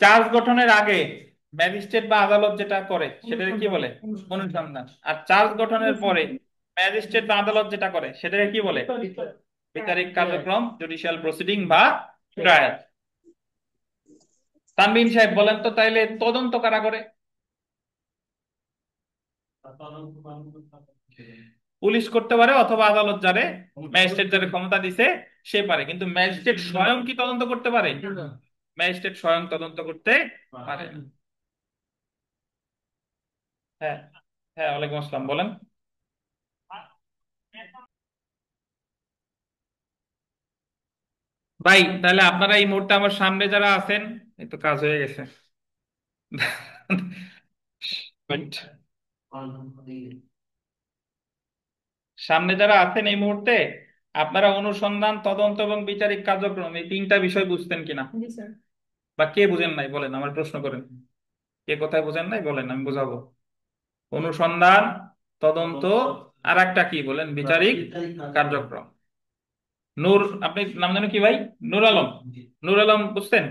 চার্জ গঠনের আগে ম্যাজিস্ট্রেট বা আদালত যেটা করে সেটাকে কি বলে? অনুসন্ধান। আর চার্জ গঠনের পরে ম্যাজিস্ট্রেট বা আদালত যেটা করে সেটাকে কি বলে? বিচারিক কার্যক্রম, জুডিশিয়াল প্রসিডিং বা ট্রায়াল। তানভীর সাহেব বলেন তো তাইলে তদন্ত কারা করে? পুলিশ করতে পারে অথবা আদালত যারে, ম্যাজিস্ট্রেট যারে ক্ষমতা দিছে সে পারে, কিন্তু ম্যাজিস্ট্রেট স্বয়ং কি তদন্ত করতে পারে? ম্যাজিস্ট্রেট স্বয়ং তদন্ত করতে পারে না। হ্যাঁ, হ্যাঁ, ওয়ালাইকুম আসসালাম, বলেন। ভাই তাহলে আপনারা এই মুহূর্তে আমার সামনে যারা আছেন, এই তো কাজ হয়ে গেছে। But সামনে যারা আছেন এই মুহূর্তে, আপনারা অনুসন্ধান, তদন্ত এবং বিচারিক কার্যক্রম এই তিনটা বিষয় বুঝতেন কিনা? বা কে বুঝেন নাই বলেন, আমার প্রশ্ন করেন। কে কোথায় বুঝেন নাই বলেন, আমি বুঝাবো। অনুসন্ধান, তদন্ত, আর একটা কি বলেন? বিচারিক কার্যক্রম। নূর, আপনি নাম জানো কি ভাই? নূর আলম। নূর আলম বুঝতেন?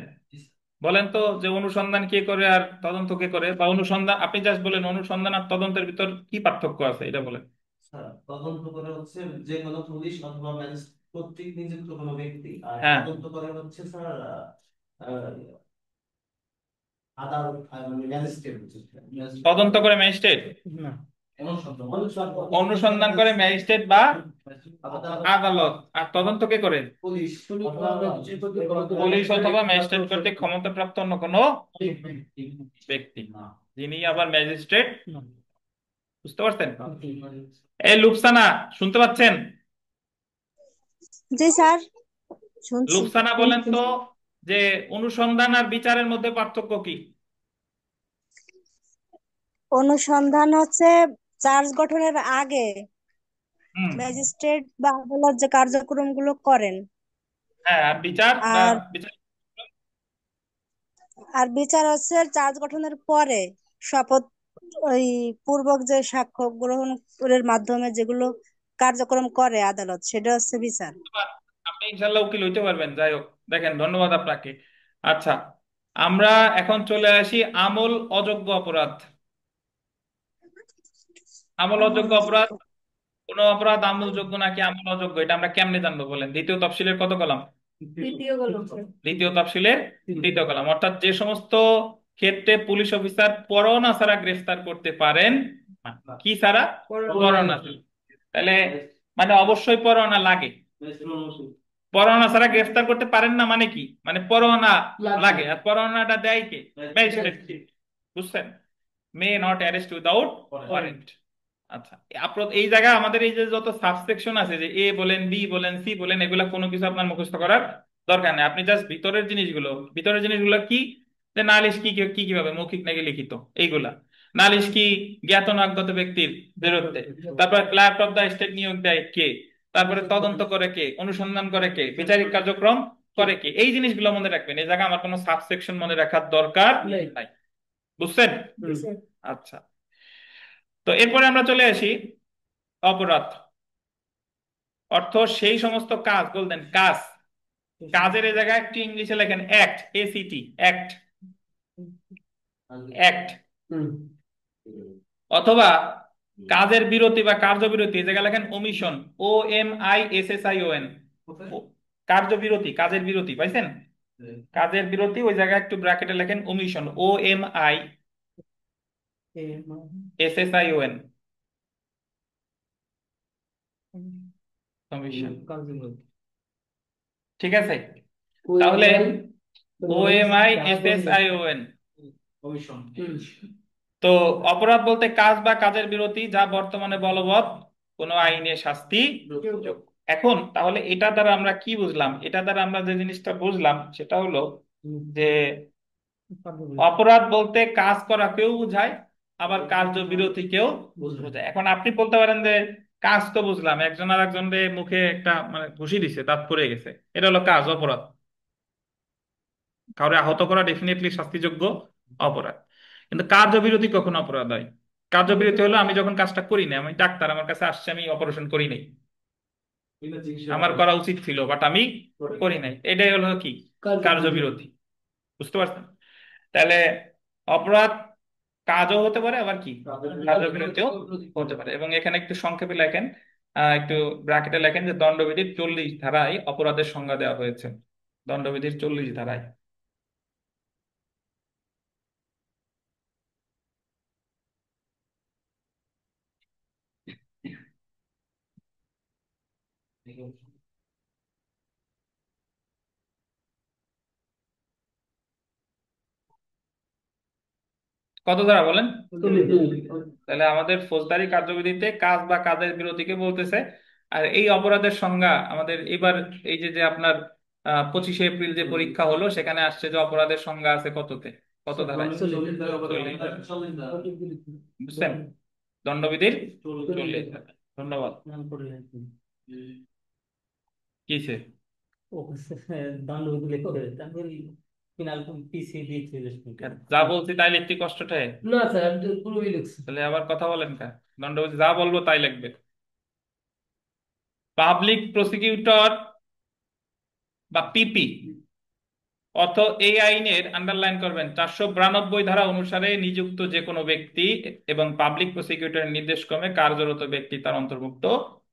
বলেন তো যে অনুসন্ধান কে করে আর তদন্ত কে করে, বা অনুসন্ধান, আপনি জাস্ট বলেন অনুসন্ধান আর তদন্তের ভিতর কি পার্থক্য আছে এটা বলেন। স্যার, তদন্ত করে হচ্ছে যে কোনো পুলিশ অথবা ম্যাজিস্ট্রেট কর্তৃক নিযুক্ত কোনো ব্যক্তি, আর হ্যাঁ, তদন্ত করে হচ্ছে স্যার আহ, আদালত, মানে ম্যাজিস্ট্রেট হচ্ছে তদন্ত করে ম্যাজিস্ট্রেট, না, এমন শব্দ অনুসন্ধান অনুসন্ধান করে ম্যাজিস্ট্রেট বা আদালত, আদালত, আর তদন্ত কে করে? পুলিশ অথবা ম্যাজিস্ট্রেট কর্তৃক পুলিশ অথবা ম্যাজিস্ট্রেট কর্তৃক ক্ষমতাপ্রাপ্ত অন্য কোনো ব্যক্তি, যিনি আবার ম্যাজিস্ট্রেট। বুঝতে পারছেন? এই লুকসানা, শুনতে পাচ্ছেন? জি স্যার, শুনছি। লুকসানা বলেন তো যে অনুসন্ধান আর বিচারের মধ্যে পার্থক্য কি? অনুসন্ধান হচ্ছে চার্জ গঠনের আগে হুম। ম্যাজিস্ট্রেট বা আদালত যে কার্যক্রম গুলো করেন। হ্যাঁ, আর বিচার বা আর বিচার। আর বিচার হচ্ছে চার্জ গঠনের পরে শপথ ওই পূর্বক যে সাক্ষ্য গ্রহণের মাধ্যমে যেগুলো কার্যক্রম করে আদালত, সেটা হচ্ছে বিচার। আপনি ইনশাল্লাহ উকিল হইতে পারবেন, যাই হোক। দেখেন, ধন্যবাদ আপনাকে। আচ্ছা, আমরা এখন চলে আসি আমল অযোগ্য অপরাধ। আমল অযোগ্য অপরাধ, কোন অপরাধ আমলযোগ্য নাকি আমল অযোগ্য এটা আমরা কেমনে জানবো বলেন? দ্বিতীয় তফসিলের কত কলাম? তৃতীয় কলম স্যার। দ্বিতীয় তফসিলের দ্বিতীয় কলাম। অর্থাৎ যে সমস্ত ক্ষেত্রে পুলিশ অফিসার পরোয়ানা ছাড়া গ্রেফতার করতে পারেন। কি ছাড়া? পরোয়ানা ছাড়া। তাহলে মানে অবশ্যই পরোয়ানা লাগে। পরোয়ানা ছাড়া গ্রেফতার করতে পারেন না মানে কি? মানে পরোয়ানা লাগে, আর পরোয়ানাটা দেয় কে? ম্যাজিস্ট্রেট। বুঝছেন? মে নট অ্যারেস্ট উইদাউট ওয়ারেন্ট। আচ্ছা, এই জায়গায় আমাদের এই যে যত সাবসেকশন আছে, যে এ বলেন, বি বলেন, সি বলেন, এগুলা কোনো কিছু আপনার মুখস্থ করার দরকার নেই। আপনি জাস্ট ভিতরের জিনিসগুলো কি, যে নালিশ কি কি কিভাবে, মৌখিক নাকি লিখিত, এইগুলা। নালিশ কি? জ্ঞাত না অজ্ঞাত ব্যক্তির বিরুদ্ধে। তারপর ক্লার্ক অফ দ্য স্টেট নিয়োগ দেয় কে? তারপরে তদন্ত করে কে? অনুসন্ধান করে কে? বিচারিক কার্যক্রম করে কে? এই জিনিসগুলো মনে রাখবেন। এই জায়গায় আমার কোনো সাবসেকশন মনে রাখার দরকার নাই। বুঝছেন? আচ্ছা, তো এরপরে আমরা চলে আসি অপরাধ। অর্থ সেই সমস্ত কাজ, বলতেন কাজ। কাজের এই জায়গায় একটি ইংলিশে লেখেন অ্যাক্ট, এসিটি, অ্যাক্ট, অ্যাক্ট। অথবা কাজের বিরতি বা কার্যবিরতি, এই জায়গায় লেখেন ওমিশন, OMISSION। কার্যবিরতি, কাজের বিরতি, পাইছেন? কাজের বিরতি, ওই জায়গায় একটু ব্র্যাকেটে লেখেন ওমিশন, OMISSION, কমিশন। ঠিক আছে, তাহলে OMISSION। কমিশন। তো অপরাধ বলতে কাজ বা কাজের বিরতি যা বর্তমানে বলবৎ কোনো আইনে শাস্তি যোগ্য। এখন তাহলে এটা দ্বারা আমরা কি বুঝলাম? এটা দ্বারা আমরা যে জিনিসটা বুঝলাম সেটা হলো যে অপরাধ বলতে কাজ করা কেউ বুঝায়, আবার কার্যবিরতি কেউ বোঝায়। এখন আপনি বলতে পারেন যে কাজ তো বুঝলাম, একজন আর একজনের মুখে একটা মানে ঘুষি দিছে, দাঁত পড়ে গেছে, এটা হলো কাজ, অপরাধ। কাউরে আহত করা ডেফিনেটলি শাস্তিযোগ্য অপরাধ। কিন্তু কার্যবিরতি কখন অপরাধ হয়? কার্যবিরতি হলো আমি যখন কাজটা করি না, আমি ডাক্তার, আমার কাছে আসছে, আমি অপারেশন করি নাই, আমার করা উচিত ছিল বাট আমি করি নাই, এটাই হলো কি কার্যবিরতি। বুঝতে পারছেন? তাহলে অপরাধ কাজও হতে পারে, আবার কি কার্যবিরতিও হতে পারে। এবং এখানে একটু সংক্ষেপে লেখেন, একটু ব্র্যাকেটে লেখেন যে দণ্ডবিধির 40 ধারায় অপরাধের সংজ্ঞা দেওয়া হয়েছে। দণ্ডবিধির 40 ধারায়। কত ধারা বলেন? তাহলে আমাদের ফৌজদারি কার্যবিধিতে কাজ বা কাজের বিরতিকে বলতেছে। আর এই অপরাধের সংজ্ঞা আমাদের এবার এই যে যে আপনার 25শে এপ্রিল যে পরীক্ষা হলো, সেখানে আসছে যে অপরাধের সংজ্ঞা আছে কততে, কত ধারায়? 40 ধারায়। বুঝছেন? দণ্ডবিধির 40 ধারায়। ধন্যবাদ। কিসে? যা বলছি তাই লিখতে কষ্টটা হয়? না স্যার, আমি তো পুরোই লিখছি। তাহলে আবার কথা বলেন কা? দণ্ডবিধি যা বলবো তাই লিখবে। পাবলিক প্রসিকিউটর বা পিপি অর্থ এই আইনের, আন্ডারলাইন করবেন, 492 ধারা অনুসারে নিযুক্ত যে কোনো ব্যক্তি এবং পাবলিক প্রসিকিউটরের নির্দেশক্রমে কার্যরত ব্যক্তি তার অন্তর্ভুক্ত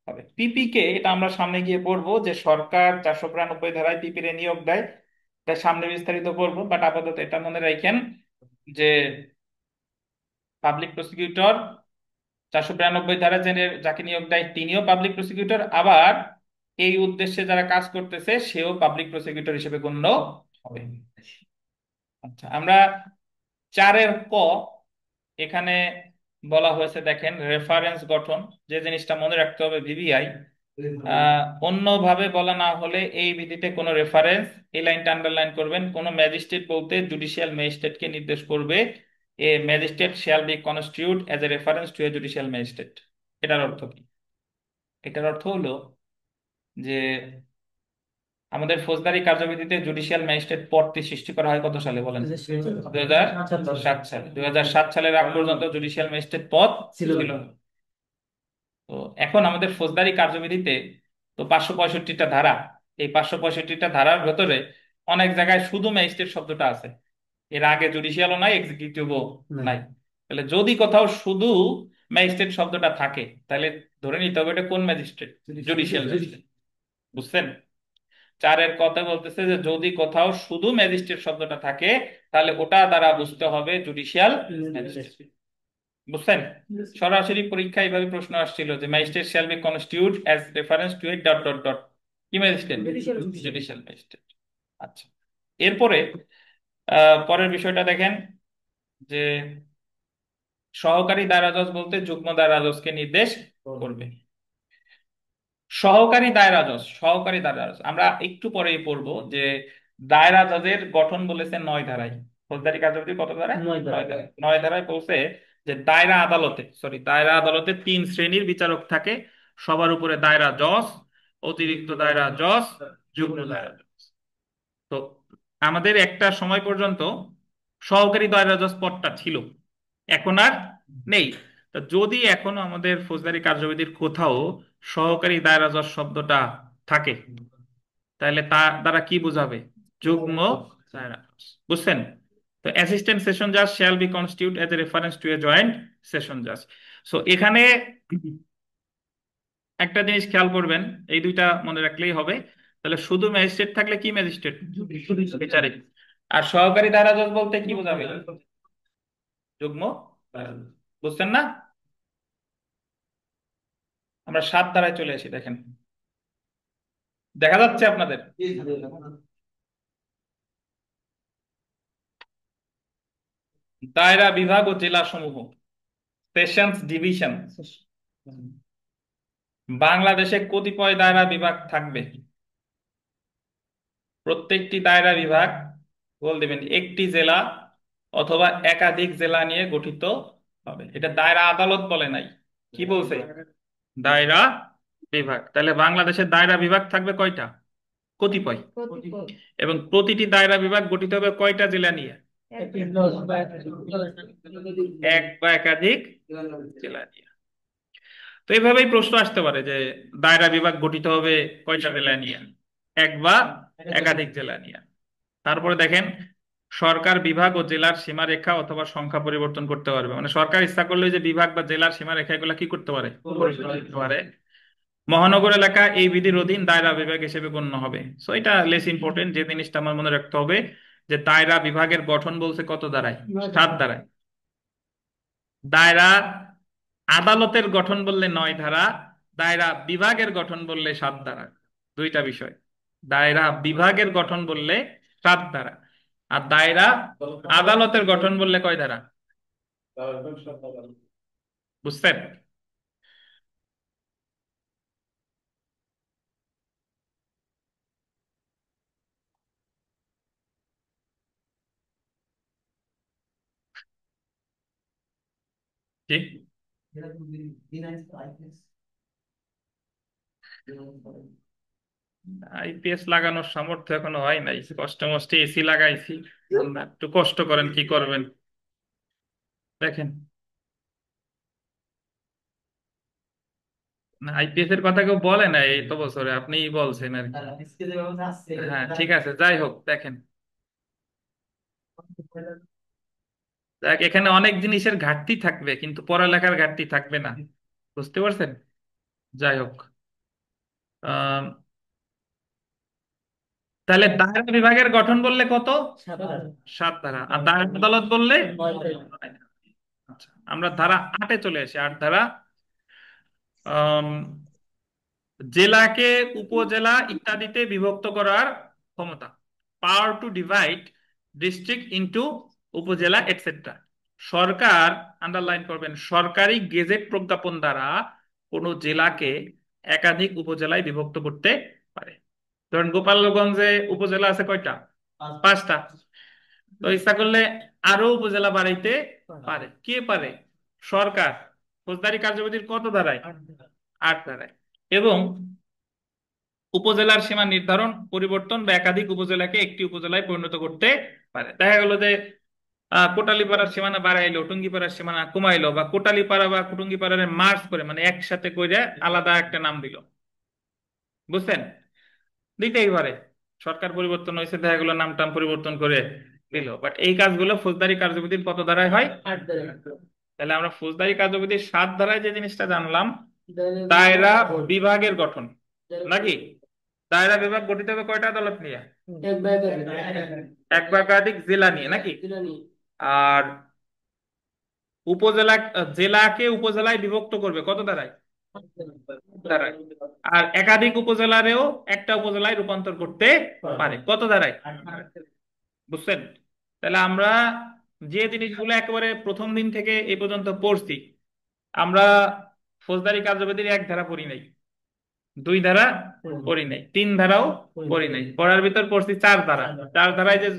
হবে। পিপি কে, এটা আমরা সামনে গিয়ে পড়বো যে সরকার 492 ধারায় পিপি রে নিয়োগ দেয়, এটা সামনে বিস্তারিত পড়বো। বাট আপাতত এটা মনে রাখেন যে পাবলিক প্রসিকিউটর 492 ধারা জেনে যাকে নিয়োগ দেয় তিনিও পাবলিক প্রসিকিউটর, আবার এই উদ্দেশ্যে যারা কাজ করতেছে সেও পাবলিক প্রসিকিউটর হিসেবে গণ্য হবে। আচ্ছা, আমরা 4-এর ক, এখানে বলা হয়েছে দেখেন রেফারেন্স গঠন, যে জিনিসটা মনে রাখতে হবে ভিভিআই অন্যভাবে বলা না হলে এই বিধিতে কোনো রেফারেন্স, এই লাইনটা আন্ডারলাইন করবেন, কোনো ম্যাজিস্ট্রেট বলতে জুডিশিয়াল ম্যাজিস্ট্রেটকে নির্দেশ করবে। A magistrate shall be constitute as a reference to a judicial magistrate. এটার অর্থ কি? এটার অর্থ হলো যে আমাদের ফৌজদারি কার্যবিধিতে জুডিশিয়াল ম্যাজিস্ট্রেট পদটি সৃষ্টি করা হয় কত সালে বলেন? 2007 সালে। 2007 সালের আগ পর্যন্ত জুডিশিয়াল ম্যাজিস্ট্রেট পদ ছিল না। তো এখন আমাদের ফৌজদারি কার্যবিধিতে তো 565টা ধারা, এই 565টা ধারার ভেতরে অনেক জায়গায় শুধু ম্যাজিস্ট্রেট শব্দটা আছে, এর আগে জুডিশিয়ালও নাই, এক্সিকিউটিভও নাই। তাহলে যদি কোথাও শুধু ম্যাজিস্ট্রেট শব্দটা থাকে, তাহলে ধরে নিতে হবে এটা কোন ম্যাজিস্ট্রেট? Judicial magistrate. বুঝছেন? 4-এর কথা বলতেছে যে যদি কোথাও শুধু ম্যাজিস্ট্রেট শব্দটা থাকে, তাহলে ওটা দ্বারা বুঝতে হবে জুডিশিয়াল ম্যাজিস্ট্রেট। বুঝছেন? সরাসরি পরীক্ষা এইভাবে প্রশ্ন আসছিল যে magistrate shall be constitute as reference to A dot dot dot, কি ম্যাজিস্ট্রেট? Judicial magistrate. আচ্ছা, এরপরে পরের বিষয়টা দেখেন যে সহকারী দায়রা জজ বলতে যুগ্ম দায়রা জজকে নির্দেশ করবে। সহকারী দায়রা জজ, সহকারী দায়রা জজ আমরা একটু পরেই পড়বো যে দায়রা জজের গঠন বলেছে 9 ধারায়। ফৌজদারি কার্যবিধি কত ধারায়? 9 ধারায়। 9 ধারায় বলছে যে দায়রা আদালতে, দায়রা আদালতে 3 শ্রেণীর বিচারক থাকে। সবার উপরে দায়রা জজ, অতিরিক্ত দায়রা জজ, যুগ্ম দায়রা জজ। তো আমাদের একটা সময় পর্যন্ত সহকারী দায়রা জজ পদটা ছিল, এখন আর নেই। তো যদি এখনো আমাদের ফৌজদারি কার্যবিধির কোথাও সহকারী দায়রা জজ শব্দটা থাকে, তাহলে তা দ্বারা কি বোঝাবে? যুগ্ম দায়রা জজ। বুঝছেন? তো অ্যাসিস্ট্যান্ট সেশন জাজ shall be constitute as a reference to A joint session জাজ। সো এখানে একটা জিনিস খেয়াল করবেন, এই দুইটা মনে রাখলেই হবে। তাহলে শুধু ম্যাজিস্ট্রেট থাকলে কি ম্যাজিস্ট্রেট? বিচারিক। আর সহকারী দায়রা জজ বলতে কি বোঝাবে? যুগ্ম দায়রা জজ। বুঝছেন না? আমরা 7 ধারায় চলে আসি, দেখেন দেখা যাচ্ছে আপনাদের? দায়রা বিভাগ ও জেলা সমূহ, সেশনস ডিভিশন। বাংলাদেশে কতিপয় দায়রা বিভাগ থাকবে? প্রত্যেকটি দায়রা বিভাগ বল দিবেন একটি জেলা অথবা একাধিক জেলা নিয়ে গঠিত হবে। এটা দায়রা আদালত বলে নাই, কি বলছে? দায়রা বিভাগ। তাহলে বাংলাদেশের দায়রা বিভাগ থাকবে কয়টা? কতিপয়। এবং প্রতিটি দায়রা বিভাগ গঠিত হবে কয়টা জেলা নিয়ে? একটি ব্লক বা এক বা একাধিক জেলা নিয়ে। তো এইভাবেই প্রশ্ন আসতে পারে যে দায়রা বিভাগ গঠিত হবে কয়টা জেলা নিয়ে, এক বা একাধিক জেলা নিয়ে। তারপরে দেখেন, সরকার বিভাগ ও জেলার সীমারেখা অথবা সংখ্যা পরিবর্তন করতে পারবে, মানে সরকার ইচ্ছা করলে যে বিভাগ বা জেলার সীমারেখা এগুলা কি করতে পারে, পরিবর্তন করতে পারে। মহানগর এলাকা এই বিধির অধীন দায়রা বিভাগ হিসেবে গণ্য হবে। সো এটা লেস ইম্পর্টেন্ট, যে জিনিসটা আমার মনে রাখতে হবে যে দায়রা বিভাগের গঠন বলছে কত ধারায়, 7 ধারায়। দায়রা আদালতের গঠন বললে 9 ধারা, দায়রা বিভাগের গঠন বললে 7 ধারা। দুইটা বিষয়, দায়রা বিভাগের গঠন বললে 7 ধারা, আর দায়রা আদালতের গঠন বললে কয় ধারা, বুঝছেন? ঠিক। আইপিএস লাগানোর সামর্থ্য এখনো হয় নাই, কষ্ট মষ্টে এসি লাগাইছি। আমরা একটু কষ্ট করেন, কি করবেন দেখেন। আইপিএস এর কথা কেউ বলে না এই তো বছরে, আপনিই বলছেন আর কি। হ্যাঁ ঠিক আছে, যাই হোক দেখেন, দেখ এখানে অনেক জিনিসের ঘাটতি থাকবে কিন্তু পড়ালেখার ঘাটতি থাকবে না, বুঝতে পারছেন? যাই হোক, আহ তাহলে দায়রা বিভাগের গঠন বললে কত, 7 ধারা, আর দায়রা আদালত বললে 9 ধারা। আচ্ছা, আমরা ধারা 8-এ চলে আসি। 8 ধারা, আম, জেলাকে উপজেলা ইত্যাদিতে বিভক্ত করার ক্ষমতা, power to divide district into upazila etcetera. সরকার, আন্ডারলাইন করবেন, সরকারি গেজেট প্রজ্ঞাপন দ্বারা কোনো জেলাকে একাধিক উপজেলায় বিভক্ত করতে পারে। ধরেন গোপালগঞ্জে উপজেলা আছে কয়টা, 5টা। তো ইচ্ছা করলে আরো উপজেলা বাড়াইতে পারে। কে পারে, সরকার। ফৌজদারি কার্যবিধির কত ধারায়, 8 ধারায়। এবং উপজেলার সীমা নির্ধারণ, পরিবর্তন বা একাধিক উপজেলাকে একটি উপজেলায় পরিণত করতে পারে। দেখা গেল যে কোটালীপাড়ার সীমানা বাড়াইলো, টুঙ্গিপাড়ার সীমানা কমাইলো, বা কোটালীপাড়া বা টুঙ্গিপাড়ার মার্চ করে মানে একসাথে করে আলাদা একটা নাম দিল, বুঝছেন? দিতেই পারে, সরকার পরিবর্তন হয়েছে, দেখা গেলো নাম টাম পরিবর্তন করে দিল। বাট এই কাজগুলো ফৌজদারি কার্যবিধির কত ধারায় হয়, 8 ধারা। তাহলে আমরা ফৌজদারি কার্যবিধির 7 ধারায় যে জিনিসটা জানলাম, দায়রা বিভাগের গঠন নাকি, দায়রা বিভাগ গঠিত হবে কয়টা আদালত নিয়ে, এক বা একাধিক এক বা একাধিক জেলা নিয়ে নাকি। জেলা নিয়ে। আর উপজেলা, জেলাকে উপজেলায় বিভক্ত করবে কত ধারায়, 7 ধারায়। আর একাধিক উপজেলারেও একটা উপজেলায় রূপান্তর করতে পারে কত ধারায়, বুঝছেন? তাহলে আমরা যে জিনিসগুলো একেবারে প্রথম দিন থেকে এই পর্যন্ত পড়ছি, আমরা ফৌজদারি কার্যবিধির 1 ধারা পড়ি নাই, 2 ধারা পড়ি নাই, 3 ধারাও পড়ি নাই, পড়ার ভিতর পড়ছি 4 ধারা। 4 ধারায় যে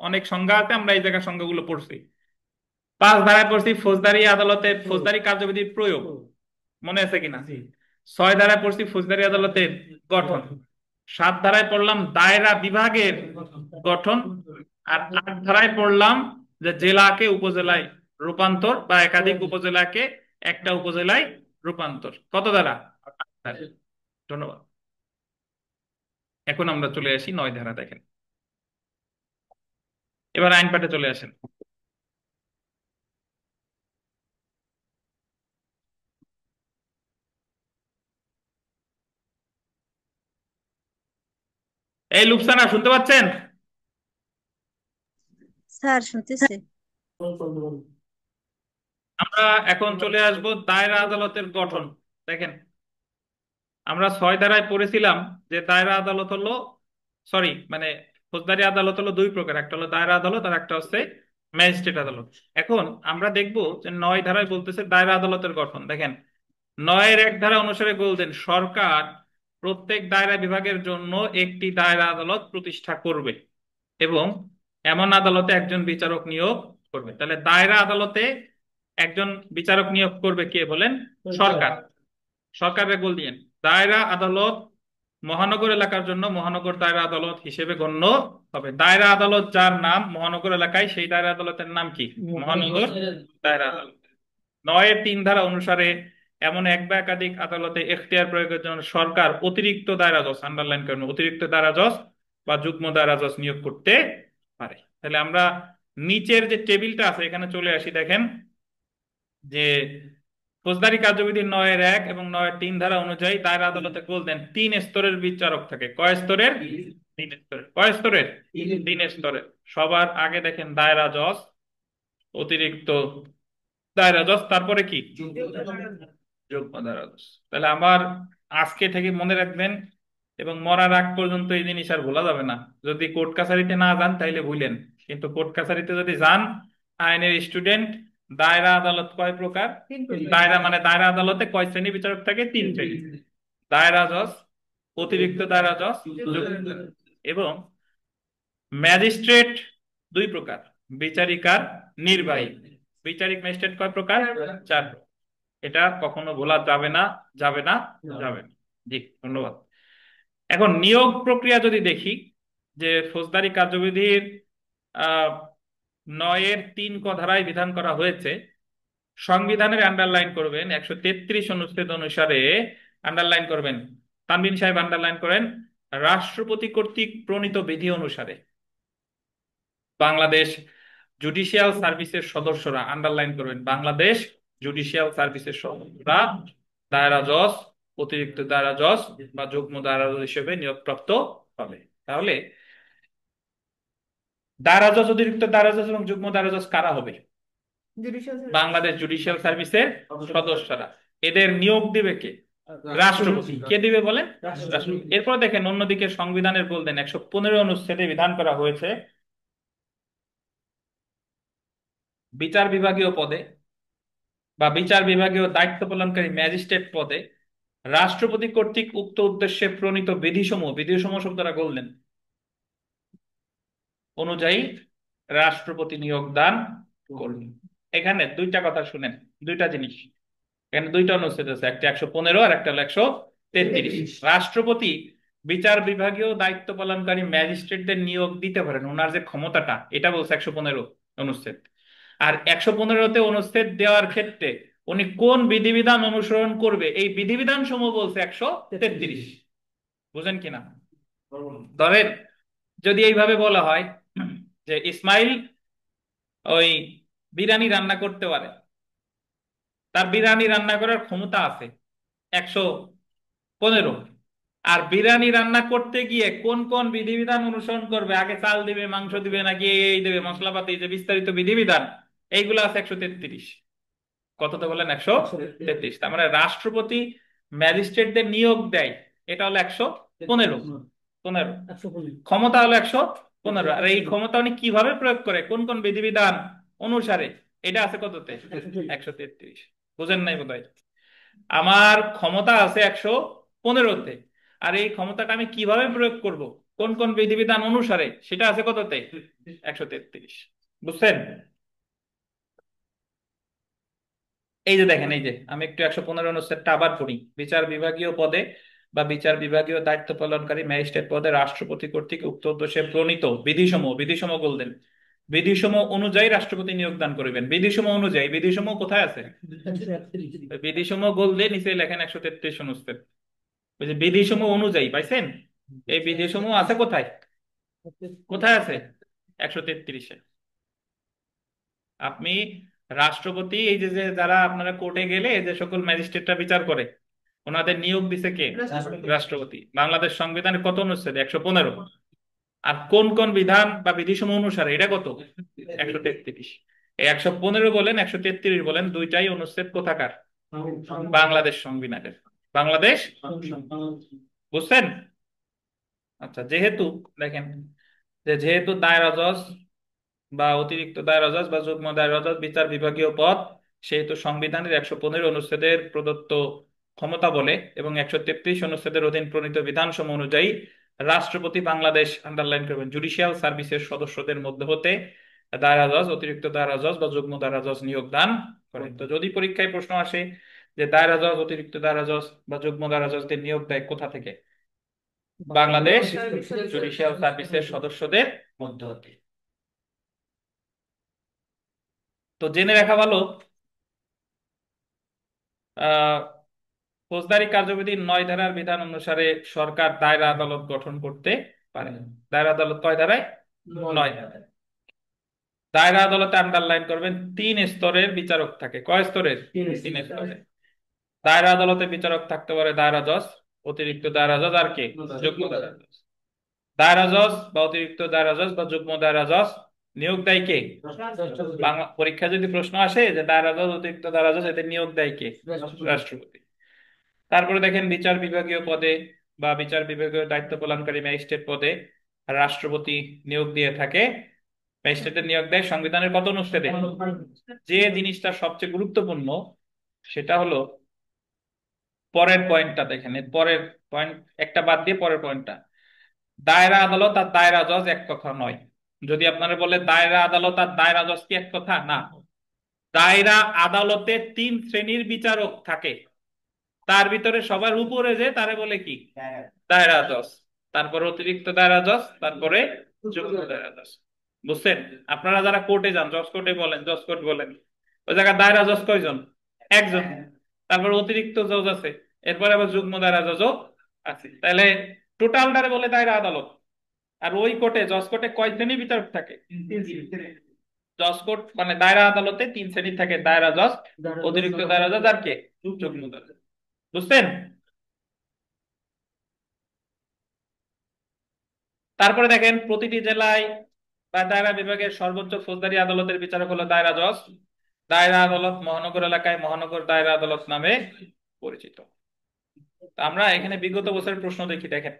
অনেক সংজ্ঞা আছে, আমরা এই জায়গার সংজ্ঞাগুলো পড়ছি। 5 ধারায় পড়ছি ফৌজদারি আদালতের ফৌজদারি কার্যবিধির প্রয়োগ, মনে আছে কিনা। 6 ধারায় পড়ছি ফৌজদারি আদালতের গঠন। 7 ধারায় পড়লাম দায়রা বিভাগের গঠন। আর 8 ধারায় পড়লাম যে জেলাকে উপজেলায় রূপান্তর বা একাধিক উপজেলাকে একটা উপজেলায় রূপান্তর। কত ধারা, 8 ধারা। ধন্যবাদ। এখন আমরা চলে আসি 9 ধারা, দেখেন। এবার আইন পাঠে চলে আসেন। এই লুপসানা শুনতে পাচ্ছেন? স্যার শুনতেছি। আমরা এখন চলে আসব দায়রা আদালতের গঠন। দেখেন, আমরা 6 ধারায় পড়েছিলাম যে দায়রা আদালত হলো, সরি মানে ফৌজদারি আদালত হলো 2 প্রকার, একটা হলো দায়রা আদালত আর একটা হচ্ছে ম্যাজিস্ট্রেট আদালত। এখন আমরা দেখব যে 9 ধারায় বলতেছে দায়রা আদালতের গঠন। দেখেন, 9-এর 1 ধারা অনুসারে বলতেন সরকার প্রত্যেক দায়রা বিভাগের জন্য একটি দায়রা আদালত প্রতিষ্ঠা করবে এবং এমন আদালতে একজন বিচারক নিয়োগ করবে। তাহলে দায়রা আদালতে একজন বিচারক নিয়োগ করবে কে বলেন, সরকার। সরকারের গোল দিয়েন, দায়রা আদালত মহানগর এলাকার জন্য মহানগর দায়রা আদালত হিসেবে গণ্য হবে। দায়রা আদালত যার নাম মহানগর এলাকায়, সেই দায়রা আদালতের নাম কি? মহানগর দায়রা আদালত। 9-এর 3 ধারা অনুসারে এমন এক বা একাধিক আদালতে এখতিয়ার প্রয়োগের জন্য সরকার অতিরিক্ত দায়রা জজ, আন্ডারলাইন করুন, অতিরিক্ত দায়রা জজ বা যুগ্ম দায়রা জজ নিয়োগ করতে পারে। তাহলে আমরা নিচের যে টেবিলটা আছে এখানে চলে আসি। দেখেন যে ফৌজদারি কার্যবিধি 9-এর 1 এবং 9-এর 3 ধারা অনুযায়ী দায়রা আদালতে বলতেন 3 স্তরের বিচারক থাকে। কয় স্তরের? 3 স্তরের। কয় স্তরের? 3 স্তরের। সবার আগে দেখেন দায়রা জজ, অতিরিক্ত দায়রা জজ, তারপরে কি? যুগ্ম দায়রা জজ। তাহলে আমার আজকে থেকে মনে রাখবেন এবং মরার আগ পর্যন্ত এই জিনিস আর ভোলা যাবে না। যদি কোর্ট কাছারিতে না যান তাইলে ভুলেন, কিন্তু কোর্ট কাছারিতে যদি যান, আইনের স্টুডেন্ট, দায়রা আদালত কয় প্রকার? দায়রা মানে দায়রা আদালতে কয় শ্রেণী বিচারক থাকে? 3 শ্রেণী। দায়রা জজ, অতিরিক্ত দায়রা জজ, যুগ্ম দায়রা জজ। এবং ম্যাজিস্ট্রেট 2 প্রকার, বিচারিক আর নির্বাহী। বিচারিক ম্যাজিস্ট্রেট কয় প্রকার? 4 প্রকার। এটা কখনো ভোলা যাবে না, যাবে না, যাবে না। জি, ধন্যবাদ। এখন নিয়োগ প্রক্রিয়া যদি দেখি, যে ফৌজদারি কার্যবিধির 9-এর 3 ক ধারায় বিধান করা হয়েছে। সংবিধানের আন্ডারলাইন করবেন 133 অনুচ্ছেদ অনুসারে, আন্ডারলাইন করবেন, তানভীর সাহেব আন্ডারলাইন করেন, রাষ্ট্রপতি কর্তৃক প্রণীত বিধি অনুসারে বাংলাদেশ জুডিশিয়াল সার্ভিসের সদস্যরা, আন্ডারলাইন করবেন, বাংলাদেশ জুডিশিয়াল সার্ভিসের সদস্যরা দায়রা জজ, অতিরিক্ত দায়রা জজ বা যুগ্ম দায়রা জজ হিসেবে নিয়োগপ্রাপ্ত হবে। তাহলে দায়রা জজ, অতিরিক্ত দায়রা জজ এবং যুগ্ম দায়রা জজ কারা হবে? বাংলাদেশ জুডিশিয়াল সার্ভিসের সদস্যরা। এদের নিয়োগ দিবে কে? রাষ্ট্রপতি। কে দিবে বলেন? রাষ্ট্রপতি। এরপর দেখেন অন্যদিকে সংবিধানের বলতেন 115 অনুচ্ছেদে বিধান করা হয়েছে বিচার বিভাগীয় পদে বা বিচার বিভাগীয় দায়িত্ব পালনকারী ম্যাজিস্ট্রেট পদে রাষ্ট্রপতি কর্তৃক উক্ত উদ্দেশ্যে প্রণীত বিধিসমূহ, বিধিসমূহ শব্দটা বললেন, অনুযায়ী রাষ্ট্রপতি নিয়োগ দান করবেন। এখানে 2টা কথা শুনেন, 2টা জিনিস। এখানে 2টা অনুচ্ছেদ আছে, একটা 115 আর একটা হলো 133। রাষ্ট্রপতি বিচার বিভাগীয় দায়িত্ব পালনকারী ম্যাজিস্ট্রেটদের নিয়োগ দিতে পারেন, ওনার যে ক্ষমতাটা, এটা বলছে 115 অনুচ্ছেদ। আর 115তে অনুচ্ছেদ দেওয়ার ক্ষেত্রে উনি কোন বিধিবিধান অনুসরণ করবে, এই বিধিবিধান সমূহ বলছে 133। বুঝেন কিনা? ধরেন যদি এইভাবে বলা হয় যে ইসমাইল ওই বিরিয়ানি রান্না করতে পারে, তার বিরিয়ানি রান্না করার ক্ষমতা আছে 115, আর বিরিয়ানি রান্না করতে গিয়ে কোন কোন বিধিবিধান অনুসরণ করবে, আগে চাল দিবে, মাংস দিবে, নাকি এই দেবে, মশলাপাতি, যে বিস্তারিত বিধিবিধান, এইগুলো আছে 133। কতটা বলেন? 133। তার মানে রাষ্ট্রপতি ম্যাজিস্ট্রেটদের নিয়োগ দেয়, এটা হলো 115। ক্ষমতা হলো 115। আর এই ক্ষমতা উনি কিভাবে প্রয়োগ করে, কোন কোন বিধিবিধান অনুসারে, এটা আছে কততে? 133। বুঝেন নাই বোধহয়। আমার ক্ষমতা আছে 115তে, আর এই ক্ষমতাটা আমি কিভাবে প্রয়োগ করব, কোন কোন বিধিবিধান অনুসারে, সেটা আছে কততে? 133। বুঝছেন? এই যে দেখেন, এই যে আমি একটু 115 অনুচ্ছেদটা আবার পড়ি। বিচার বিভাগীয় পদে বা বিচার বিভাগীয় দায়িত্ব পালনকারী ম্যাজিস্ট্রেট পদে রাষ্ট্রপতি কর্তৃক উক্ত উদ্দেশ্যে প্রণীত বিধিসমূহ, বিধিসমূহ বলতেন, বিধিসমূহ অনুযায়ী রাষ্ট্রপতি নিয়োগ দান করিবেন। বিধিসমূহ অনুযায়ী, বিধিসমূহ কোথায় আছে? বিধিসমূহ বললে নিচে লেখেন 133 অনুচ্ছেদ। ওই যে বিধিসমূহ অনুযায়ী, পাইছেন? এই বিধিসমূহ আছে কোথায়? কোথায় আছে? 133-এ। আপনি রাষ্ট্রপতি, এই যে যে যারা আপনারা কোর্টে গেলে যে সকল ম্যাজিস্ট্রেটরা বিচার করে, ওনাদের নিয়োগ দিছে কে? রাষ্ট্রপতি। বাংলাদেশ সংবিধানের কত অনুচ্ছেদ? 115। আর কোন কোন বিধান বা বিধিসমূহ অনুসারে, এটা কত? 133। এই 115 বলেন 133 বলেন, দুইটাই অনুচ্ছেদ কোথাকার? বাংলাদেশ সংবিধানের। বাংলাদেশ, বুঝছেন? আচ্ছা, যেহেতু দেখেন যে যেহেতু দায়রা জজ বা অতিরিক্ত দায়রা জজ বা যুগ্ম দায়রা জজ বিচার বিভাগীয় পদ, সেহেতু সংবিধানের 115 অনুচ্ছেদের প্রদত্ত ক্ষমতা বলে এবং 133 অনুচ্ছেদের অধীন প্রণীত বিধানসমূহ অনুযায়ী রাষ্ট্রপতি বাংলাদেশ, আন্ডারলাইন করবেন, জুডিশিয়াল সার্ভিসের সদস্যদের মধ্যে হতে দায়রা জজ, অতিরিক্ত দায়রা জজ বা যুগ্ম দায়রা জজ নিয়োগ দান করেন। তো যদি পরীক্ষায় প্রশ্ন আসে যে দায়রা জজ, অতিরিক্ত দায়রা জজ বা যুগ্ম দায়রা জজদের নিয়োগ দেয় কোথা থেকে, বাংলাদেশ জুডিশিয়াল সার্ভিসের সদস্যদের মধ্যে হতে। তো জেনে রাখা ভালো, আহ ফৌজদারি কার্যবিধির 9 ধারার বিধান অনুসারে সরকার দায়রা আদালত গঠন করতে পারে। দায়রা আদালত কয় ধারায়? 9 ধারায়। দায়রা আদালতে আন্ডারলাইন করবেন 3 স্তরের বিচারক থাকে। কয় স্তরের? 3 স্তরের। দায়রা আদালতে বিচারক থাকতে পারে দায়রা জজ, অতিরিক্ত দায়রা জজ, আর কে? যুগ্ম দায়রা জজ। দায়রা জজ বা অতিরিক্ত দায়রা জজ বা যুগ্ম দায়রা জজ নিয়োগ দেয় কে? বাংলা পরীক্ষা যদি প্রশ্ন আসে যে দায়রা জজ অতিরিক্ত দায়রা জজ এদের নিয়োগ দেয় কে? রাষ্ট্রপতি। তারপরে দেখেন বিচার বিভাগীয় পদে বা বিচার বিভাগীয় দায়িত্ব পালনকারী ম্যাজিস্ট্রেট পদে রাষ্ট্রপতি নিয়োগ দিয়ে থাকে। ম্যাজিস্ট্রেটের নিয়োগ দেয় সংবিধানের কত অনুচ্ছেদে? যে জিনিসটা সবচেয়ে গুরুত্বপূর্ণ সেটা হলো পরের পয়েন্টটা দেখেন, এর পরের পয়েন্ট একটা বাদ দিয়ে পরের পয়েন্টটা, দায়রা আদালত আর দায়রা জজ এক কথা নয়। যদি আপনারা বলে দায়রা আদালত আর দায়রা জজ কি এক কথা? না। দায়রা আদালতে 3 শ্রেণীর বিচারক থাকে, তার ভিতরে সবার উপরে যে তারে বলে কি? দায়রা জজ। তারপরে অতিরিক্ত দায়রা জজ, তারপরে যুগ্ম দায়রা জজ। বুঝছেন? আপনারা যারা কোর্টে যান, জজ কোর্টে বলেন, জজ কোর্ট বলেন, ওই জায়গায় দায়রা জজ কয়জন? একজন। তারপর অতিরিক্ত জজ আছে, এরপরে আবার যুগ্ম দায়রা জজও আছে। তাহলে টোটালটারে বলে দায়রা আদালত। আর ওই কোর্টে, জজ কোর্টে কয় শ্রেণী বিচারক থাকে? জজ কোর্ট মানে দায়রা আদালতে 3 শ্রেণী থাকে, দায়রা জজ, অতিরিক্ত দায়রা জজ, আর কে? যুগ্ম দায়রা জজ। বুঝছেন? তারপরে দেখেন প্রতিটি জেলায় বা দায়রা বিভাগের সর্বোচ্চ ফৌজদারি আদালতের বিচারক হলো দায়রা জজ। দায়রা আদালত মহানগর এলাকায় মহানগর দায়রা আদালত নামে পরিচিত। তা আমরা এখানে বিগত বছরের প্রশ্ন দেখি, দেখেন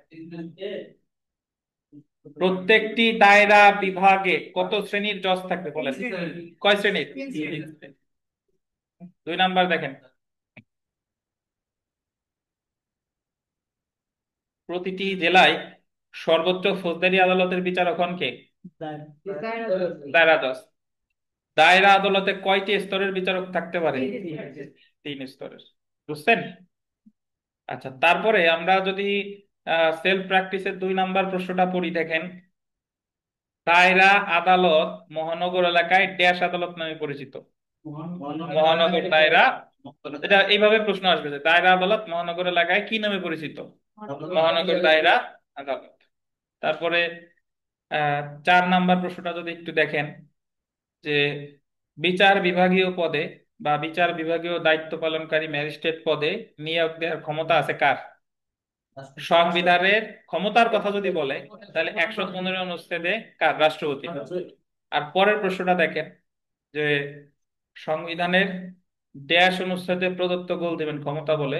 প্রত্যেকটি দায়রা বিভাগে কত শ্রেণীর জজ থাকবে বলেন? কয় শ্রেণীর? 2 নাম্বার দেখেন, প্রতিটি জেলায় সর্বোচ্চ ফৌজদারি আদালতের বিচারক হন কে? দায়রা জজ। দায়রা আদালতে কয়টি স্তরের বিচারক থাকতে পারে? 3 স্তরের। বুঝছেন? আচ্ছা, তারপরে আমরা যদি সেলফ প্র্যাকটিসের 2 নাম্বার প্রশ্নটা পড়ি, দেখেন দায়রা আদালত মহানগর এলাকায় ড্যাশ আদালত নামে পরিচিত। মহানগর দায়রা, এটা এইভাবে প্রশ্ন আসবে যে দায়রা আদালত মহানগর এলাকায় কি নামে পরিচিত? মহানগর দায়রা আদালত। তারপরে 4 নাম্বার প্রশ্নটা যদি একটু দেখেন যে বিচার বিভাগীয় পদে বা বিচার বিভাগীয় দায়িত্ব পালনকারী ম্যাজিস্ট্রেট পদে নিয়োগ দেওয়ার ক্ষমতা আছে কার? সংবিধানের ক্ষমতার কথা যদি বলে তাহলে 115 অনুচ্ছেদে কার? রাষ্ট্রপতি। আর পরের প্রশ্নটা দেখেন যে সংবিধানের ড্যাশ অনুচ্ছেদে প্রদত্ত গোল দিবেন ক্ষমতা বলে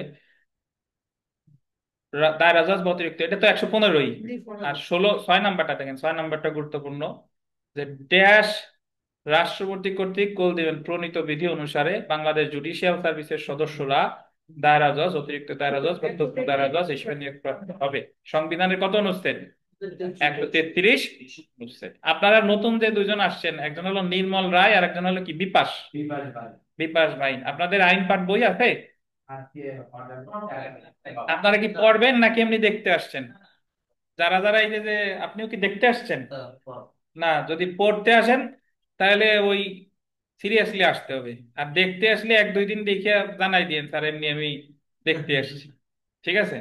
দায়রা জজ বা অতিরিক্ত, এটা তো 115ই। আর 6 নাম্বারটা দেখেন, 6 নাম্বারটা গুরুত্বপূর্ণ যে ড্যাশ রাষ্ট্রপতি কর্তৃক গোল দিবেন প্রণীত বিধি অনুসারে বাংলাদেশ জুডিশিয়াল সার্ভিসের সদস্যরা দায়রা জজ, অতিরিক্ত দায়রা জজ বা যুগ্ম দায়রা জজ হিসেবে নিয়োগ প্রাপ্ত হবে। সংবিধানের কত অনুচ্ছেদ? 133 অনুচ্ছেদ। আপনারা নতুন যে 2জন আসছেন, একজন হলো নির্মল রায় আর একজন হলো কি বিপাশ, বিপাশ ভাই। আপনাদের আইন পাঠ বই আছে? আপনারা কি পড়বেন নাকি এমনি দেখতে আসছেন? যারা যারা এই যে যে আপনিও কি দেখতে আসছেন? না, যদি পড়তে আসেন তাহলে ওই সিরিয়াসলি আসতে হবে। আর দেখতে আসলে 1-2 দিন দেখে জানাই দিয়েন স্যার এমনি আমি দেখতে আসছি, ঠিক আছে?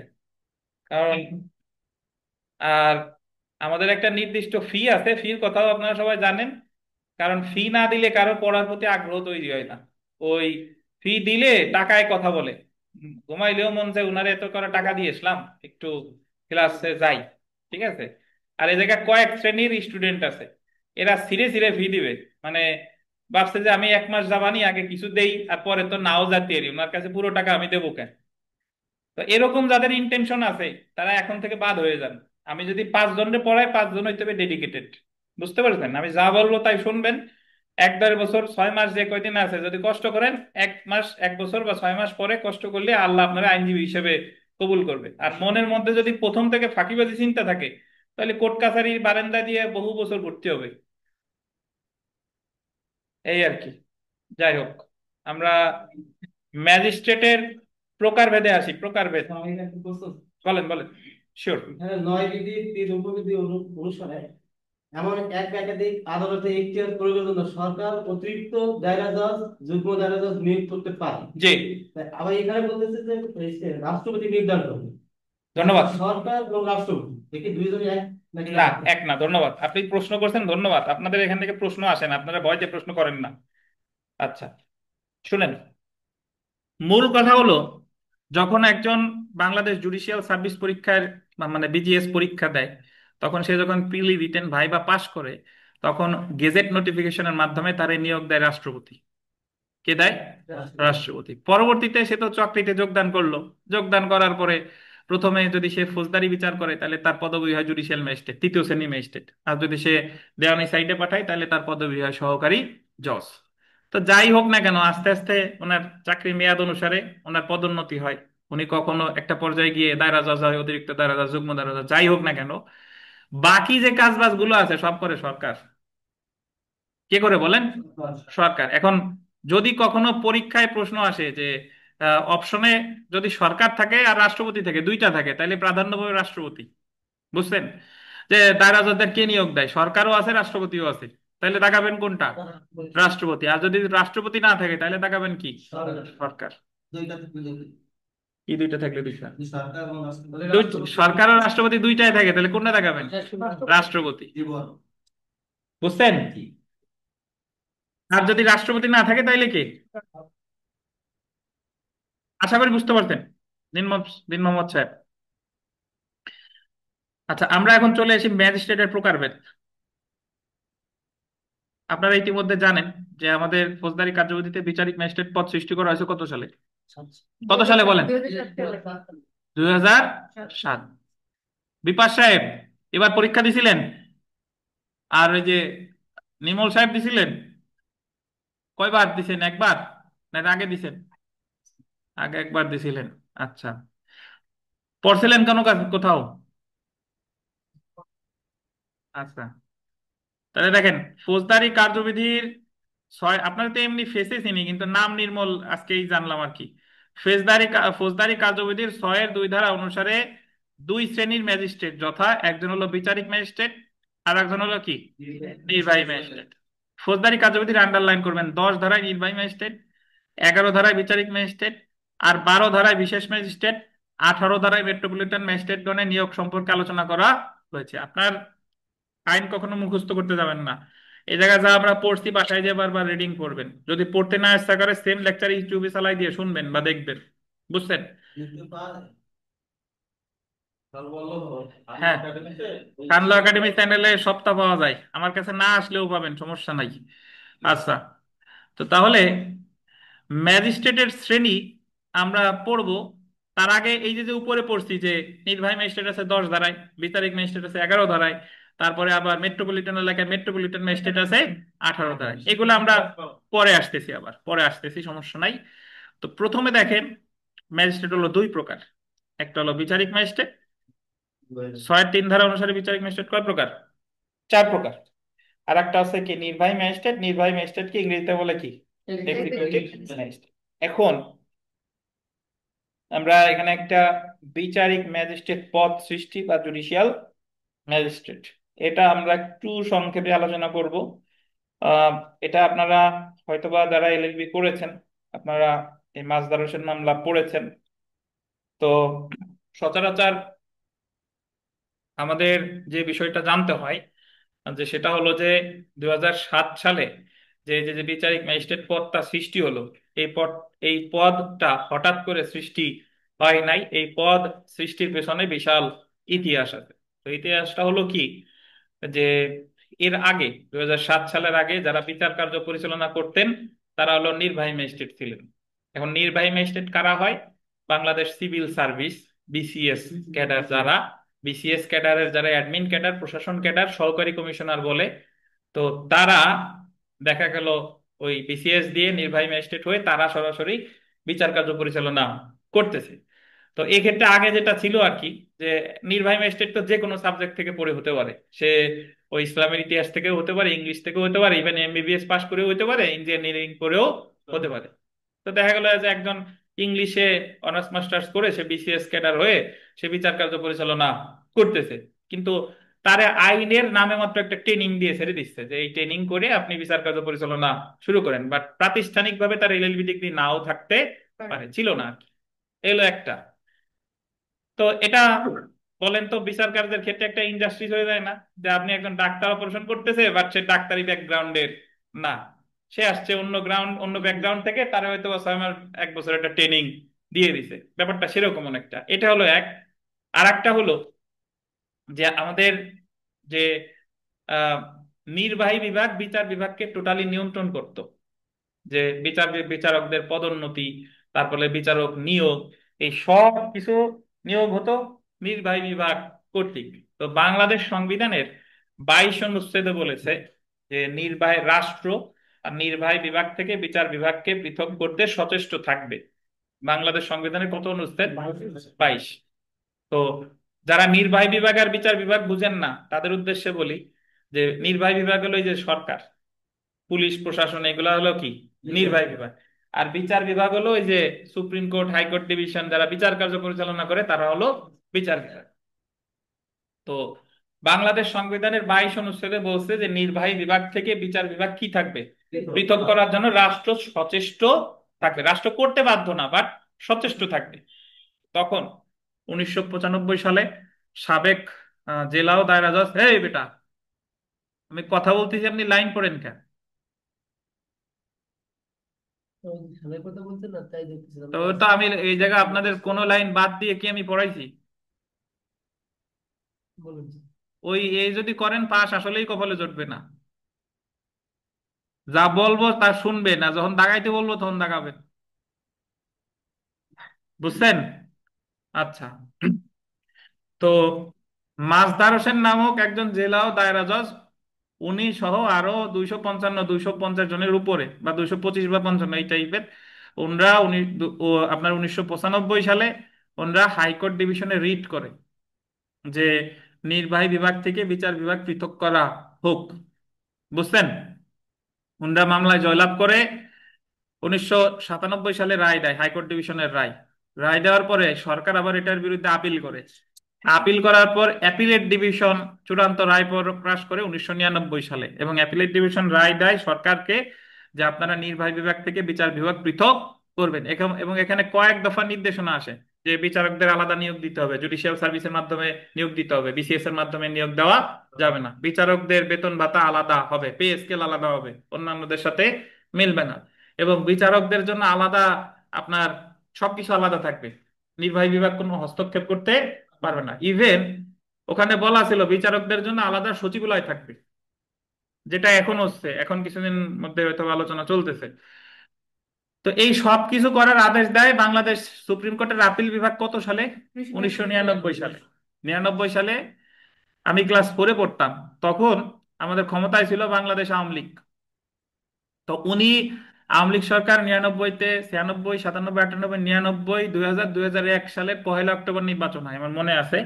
কারণ আর আমাদের একটা নির্দিষ্ট ফি আছে, ফির কথাও আপনারা সবাই জানেন। কারণ ফি না দিলে কারো পড়ার প্রতি আগ্রহ তৈরি হয় না। ওই ফি দিলে টাকায় কথা বলে, ঘুমাইলেও মন চায় উনারে এত করে টাকা দিয়ে আসলাম একটু ক্লাসে যাই, ঠিক আছে? আর এই জায়গায় কয়েক শ্রেণীর স্টুডেন্ট আছে, এরা সিরে সিরে ফি দিবে, মানে ভাবছে যে আমি 1 মাস যাবানি আগে কিছু দেই আর পরে তো নাও যাতে এরি, ওনার কাছে পুরো টাকা আমি দেবো কেন? তো এরকম যাদের ইন্টেনশন আছে তারা এখন থেকে বাদ হয়ে যান। আমি যদি 5 জনকে পড়াই 5 জন হইতে হবে ডেডিকেটেড। বুঝতে পারছেন? আমি যা বলবো তাই শুনবেন। 1-1.5 বছর 6 মাস যে কয়দিন আছে যদি কষ্ট করেন, 1 মাস 1 বছর বা 6 মাস পরে কষ্ট করলে আল্লাহ আপনারা আইনজীবী হিসেবে কবুল করবে। আর মনের মধ্যে যদি প্রথম থেকে ফাঁকিবাজি চিন্তা থাকে তাহলে কোর্ট কাছারির বারান্দা দিয়ে বহু বছর ঘুরতে হবে। এই আর কি। যাই হোক, আমরা ম্যাজিস্ট্রেটের প্রকারভেদে আসি। প্রকারভেদ বলেন বলেন। শিওর। এখানে 9 বিধি 3 উপবিধি অনুসারে এমন এক বা একাধিক আদালতে এখতিয়ার প্রয়োগের জন্য সরকার অতিরিক্ত দায়রা জজ, যুগ্ম দায়রা জজ নিয়োগ করতে পারে। জি, আবার এখানে বলতেছে যে রাষ্ট্রপতি নির্ধারণ করবে। ধন্যবাদ। সরকার এবং রাষ্ট্রপতি দেখি দুইজনই এক নাকি না, আলাদা? এক না, ধন্যবাদ, আপনি প্রশ্ন করছেন, ধন্যবাদ। আপনাদের এখান থেকে প্রশ্ন আসেন, আপনারা ভয়তে প্রশ্ন করেন না। আচ্ছা, শুনেন, মূল কথা হলো, যখন একজন বাংলাদেশ জুডিশিয়াল সার্ভিস পরীক্ষার মানে বিজিএস পরীক্ষা দেয়, তখন সে যখন প্রিলি রিটেন ভাইবা পাশ করে, তখন গেজেট নোটিফিকেশনের মাধ্যমে তারে নিয়োগ দেয় রাষ্ট্রপতি। কে দেয়? রাষ্ট্রপতি। পরবর্তীতে সে তো চাকরিতে যোগদান করলো, যোগদান করার পরে প্রথমে যদি সে ফৌজদারি বিচার করে তাহলে তার পদবি হয় জুডিশিয়াল ম্যাজিস্ট্রেট, তৃতীয় শ্রেণী ম্যাজিস্ট্রেট। আর যদি সে দেওয়ানি সাইডে পাঠায় তাহলে তার পদবি হয় সহকারী জজ। তো যাই হোক না কেন, আস্তে আস্তে ওনার চাকরি মেয়াদ অনুসারে ওনার পদোন্নতি হয়। উনি কখনো একটা পর্যায়ে গিয়ে দায়রা জজ হয়, অতিরিক্ত দায়রা জজ, যুগ্ম দায়রা জজ, যাই হোক না কেন, বাকি যে কাজবাজ গুলো আছে সব করে সরকার। কে করে বলেন? সরকার। এখন যদি কখনো পরীক্ষায় প্রশ্ন আসে যে অপশনে যদি সরকার থাকে আর রাষ্ট্রপতি থাকে, দুইটা থাকে, তাহলে প্রাধান্য পাবে রাষ্ট্রপতি। বুঝছেন? যে দায়রা জজদের কে নিয়োগ দেয়, সরকারও আছে রাষ্ট্রপতিও আছে, তাহলে তাকাবেন কোনটা? রাষ্ট্রপতি। আর যদি রাষ্ট্রপতি না থাকে তাহলে তাকাবেন কি? সরকার। দুইটা থেকে দুইটা। কি দুইটা থাকলে দুইটা? সরকার এবং রাষ্ট্রপতি। সরকার আর রাষ্ট্রপতি দুইটাই থাকে, তাহলে কোনটা তাকাবেন? রাষ্ট্রপতি। জীবন। বুঝছেন? আর যদি রাষ্ট্রপতি না থাকে তাইলে কে? আশা করি বুঝতে পারছেন দিন দিন মোহাম্মদ সাহেব। আচ্ছা, আমরা এখন চলে আসি ম্যাজিস্ট্রেটের প্রকারভেদ। আপনারা ইতিমধ্যে জানেন যে আমাদের ফৌজদারি কার্যবিধিতে বিচারিক ম্যাজিস্ট্রেট পদ সৃষ্টি করা হয়েছে কত সালে? কত সালে বলেন? 2007। বিপাশ সাহেব এবার পরীক্ষা দিছিলেন? আর ওই যে নিমল সাহেব দিছিলেন? কয়বার দিছেন? একবার না এর আগে দিছেন? আগে একবার দিছিলেন। আচ্ছা, পড়ছিলেন কোনো কাজ কোথাও? আচ্ছা, তাহলে দেখেন, ফৌজদারি কার্যবিধির ছয়, আপনারা তো এমনি ফেসে চিনি কিন্তু নাম নির্মল আজকেই জানলাম আর কি। ফৌজদারি কার্যবিধির 6-2 ধারা অনুসারে দুই শ্রেণীর ম্যাজিস্ট্রেট, যথা একজন হলো বিচারিক ম্যাজিস্ট্রেট আর একজন হলো কি? নির্বাহী ম্যাজিস্ট্রেট। ফৌজদারি কার্যবিধির আন্ডারলাইন করবেন, 10 ধারায় নির্বাহী ম্যাজিস্ট্রেট, 11 ধারায় বিচারিক ম্যাজিস্ট্রেট, আর 12 ধারায় বিশেষ ম্যাজিস্ট্রেট, 18 ধারায় মেট্রোপলিটন ম্যাজিস্ট্রেটগণের নিয়োগ সম্পর্কে আলোচনা করা হয়েছে। আপনার আইন কখনো মুখস্থ করতে যাবেন না, এই জায়গায় যা আমরা পড়ছি বাসায় যে বারবার রিডিং করবেন। যদি পড়তে না ইচ্ছা করে সেম লেকচার ইউটিউবে চালাই দিয়ে শুনবেন বা দেখবেন। বুঝছেন? হ্যাঁ, কানলো একাডেমি চ্যানেলে সপ্তাহ পাওয়া যায়, আমার কাছে না আসলেও পাবেন, সমস্যা নাই। আচ্ছা, তো তাহলে ম্যাজিস্ট্রেটের শ্রেণী আমরা পড়ব। তার আগে এই যে যে উপরে পড়ছি যে নির্বাহী ম্যাজিস্ট্রেট আছে 10 ধারায়, বিচারিক ম্যাজিস্ট্রেট আছে 11 ধারায়, তারপরে আবার মেট্রোপলিটন এলাকায় মেট্রোপলিটন ম্যাজিস্ট্রেট আছে 18 ধারায়, এগুলো আমরা পরে আসতেছি, আবার পরে আসতেছি, সমস্যা নাই। তো প্রথমে দেখেন, ম্যাজিস্ট্রেট হলো দুই প্রকার। একটা হলো বিচারিক ম্যাজিস্ট্রেট। 6-3 ধারা অনুসারে বিচারিক ম্যাজিস্ট্রেট কয় প্রকার? 4 প্রকার। আর একটা আছে কি? নির্বাহী ম্যাজিস্ট্রেট। নির্বাহী ম্যাজিস্ট্রেট কি ইংরেজিতে বলে কি? Executive magistrate. এখন আমরা এখানে একটা বিচারিক ম্যাজিস্ট্রেট পদ সৃষ্টি বা জুডিশিয়াল ম্যাজিস্ট্রেট, এটা আমরা একটু সংক্ষেপে আলোচনা করব। আহ, এটা আপনারা হয়তোবা যারা এলএলবি করেছেন, আপনারা এই মাসদার হোসেন মামলা পড়েছেন। তো সচরাচর আমাদের যে বিষয়টা জানতে হয়, যে সেটা হলো যে 2007 সালে যে যে যে বিচারিক ম্যাজিস্ট্রেট পদটা সৃষ্টি হলো, এই পদ, এই পদটা হঠাৎ করে সৃষ্টি হয় নাই। এই পদ সৃষ্টির পেছনে বিশাল ইতিহাস আছে। তো ইতিহাসটা হলো কি, যে এর আগে 2007 সালের আগে যারা বিচার কার্য পরিচালনা করতেন তারা হলো নির্বাহী ম্যাজিস্ট্রেট ছিলেন। এখন নির্বাহী ম্যাজিস্ট্রেট কারা হয়? Bangladesh civil service BCS cadre যারা, বিসিএস ক্যাডারের যারা অ্যাডমিন ক্যাডার, প্রশাসন ক্যাডার, সহকারী কমিশনার বলে, তো তারা দেখা গেল ওই বিসিএস দিয়ে নির্বাহী ম্যাজিস্ট্রেট হয়ে তারা সরাসরি বিচার কার্য পরিচালনা করতেছে। তো এক্ষেত্রে আগে যেটা ছিল আর কি, যে নির্বাহী ম্যাজিস্ট্রেট তো যে কোনো সাবজেক্ট থেকে পড়ে হতে পারে, সে ওই ইসলামের ইতিহাস থেকেও হতে পারে, ইংলিশ থেকেও হতে পারে, ইভেন এমবিবিএস পাশ করেও হতে পারে, ইঞ্জিনিয়ারিং করেও হতে পারে। তো দেখা গেল যে একজন ইংলিশে অনার্স মাস্টার্স করে সে বিসিএস ক্যাডার হয়ে সে বিচার কার্য পরিচালনা করতেছে, কিন্তু তারে আইনের নামে মাত্র একটা ট্রেনিং দিয়ে ছেড়ে দিচ্ছে যে এই ট্রেনিং করে আপনি বিচার কার্য পরিচালনা শুরু করেন, বাট প্রাতিষ্ঠানিকভাবে তার এলএলবি ডিগ্রি নাও থাকতে পারে, ছিল না আর কি। এলো একটা। তো এটা বলেন তো বিচার কার্যের ক্ষেত্রে একটা ইন্ডাস্ট্রি হয়ে যায় না, যে আপনি একজন ডাক্তার অপারেশন করতেছে বাট সে ডাক্তারি ব্যাকগ্রাউন্ডের না, সে আসছে অন্য ব্যাকগ্রাউন্ড থেকে, তার হয়তো বা 6 মাস 1 বছর একটা ট্রেনিং দিয়ে দিছে, ব্যাপারটা সেরকম অনেকটা। এটা হলো এক। আর একটা হলো যে আমাদের যে আহ, নির্বাহী বিভাগ বিচার বিভাগকে টোটালি নিয়ন্ত্রণ করত, যে বিচারকদের পদোন্নতি, তারপরে বিচারক নিয়োগ, এই সব কিছু নিয়োগ হতো নির্বাহী বিভাগ কর্তৃক। তো বাংলাদেশ সংবিধানের 22 অনুচ্ছেদে বলেছে যে নির্বাহী রাষ্ট্র আর নির্বাহী বিভাগ থেকে বিচার বিভাগকে পৃথক করতে সচেষ্ট থাকবে। বাংলাদেশ সংবিধানের কত অনুচ্ছেদ? 22। তো যারা নির্বাহী বিভাগ আর বিচার বিভাগ বুঝেন না তাদের উদ্দেশ্যে বলি যে নির্বাহী বিভাগ হলো এই যে সরকার, পুলিশ প্রশাসন, এগুলা হলো কি নির্বাহী বিভাগ। আর বিচার বিভাগ হলো ওই যে সুপ্রিম কোর্ট, হাইকোর্ট ডিভিশন, যারা বিচার কার্য পরিচালনা করে তারা হলো বিচার বিভাগ। তো বাংলাদেশ সংবিধানের 22 অনুচ্ছেদে বলছে যে নির্বাহী বিভাগ থেকে বিচার বিভাগ কি থাকবে, পৃথক করার জন্য রাষ্ট্র সচেষ্ট থাকবে। রাষ্ট্র করতে বাধ্য না, বাট সচেষ্ট থাকবে। তখন 1995 সালে সাবেক জেলা ও দায়রা জজ, হে বেটা আমি কথা বলতেছি আপনি লাইন পড়েন কেন? সালের কথা বলছেন না, তাই দেখতেছিলাম তো যে তো আমি এই জায়গায় আপনাদের কোন লাইন বাদ দিয়ে কি আমি পড়াইছি? বলুন। ওই এই যদি করেন পাস আসলেই কপালে জুটবে না। যা বলবো তা শুনবে না, যখন দাগাইতে বলবো তখন দাগাবেন, বুঝছেন? আচ্ছা। তো মাজদার হোসেন নামক একজন জেলা ও দায়রা জজ, উনি সহ আরো 250 জনের উপরে, বা 225 বা 55 এই টাইপের, ওনরা আপনার 1995 সালে ওনরা হাইকোর্ট ডিভিশনে রিট করে যে নির্বাহী বিভাগ থেকে বিচার বিভাগ পৃথক করা হোক, বুঝছেন? ওনরা মামলায় জয়লাভ করে 1997 সালে রায় দেয়, হাইকোর্ট ডিভিশনের রায়। রায় দেওয়ার পরে সরকার আবার এটার বিরুদ্ধে আপিল করে। আপিল করার পর অ্যাপিলেট ডিভিশন চূড়ান্ত রায় প্রকাশ করে 1999 সালে, এবং অ্যাপিলেট ডিভিশন রায় দেয় সরকারকে যে আপনারা নির্বাহী বিভাগ থেকে বিচার বিভাগ পৃথক করবেন। এবং এখানে কয়েক দফা নির্দেশনা আসে যে বিচারকদের আলাদা নিয়োগ দিতে হবে, জুডিশিয়াল সার্ভিসের মাধ্যমে নিয়োগ দিতে হবে, বিসিএস এর মাধ্যমে নিয়োগ দেওয়া যাবে না, বিচারকদের বেতন ভাতা আলাদা হবে, পে স্কেল আলাদা হবে, অন্যান্যদের সাথে মিলবে না, এবং বিচারকদের জন্য আলাদা আপনার সবকিছু আলাদা থাকবে, নির্বাহী বিভাগ কোনো হস্তক্ষেপ করতে পারবে না। ইভেন ওখানে বলা ছিল বিচারকদের জন্য আলাদা সচিবালয় থাকবে, যেটা এখন হচ্ছে, এখন কিছুদিন মধ্যে হয়তো আলোচনা চলতেছে। তো এই সব কিছু করার আদেশ দেয় বাংলাদেশ সুপ্রিম কোর্টের আপিল বিভাগ কত সালে? 1999 সালে। 99 সালে আমি ক্লাস 4-এ পড়তাম, তখন আমাদের ক্ষমতায় ছিল বাংলাদেশ আওয়ামী লীগ। তো উনি আওয়ামী লীগ সরকার 99-তে, 96, 97, 98, 99, 2000, 2001 সালের 1 অক্টোবর নির্বাচন হয় আমার মনে আছে,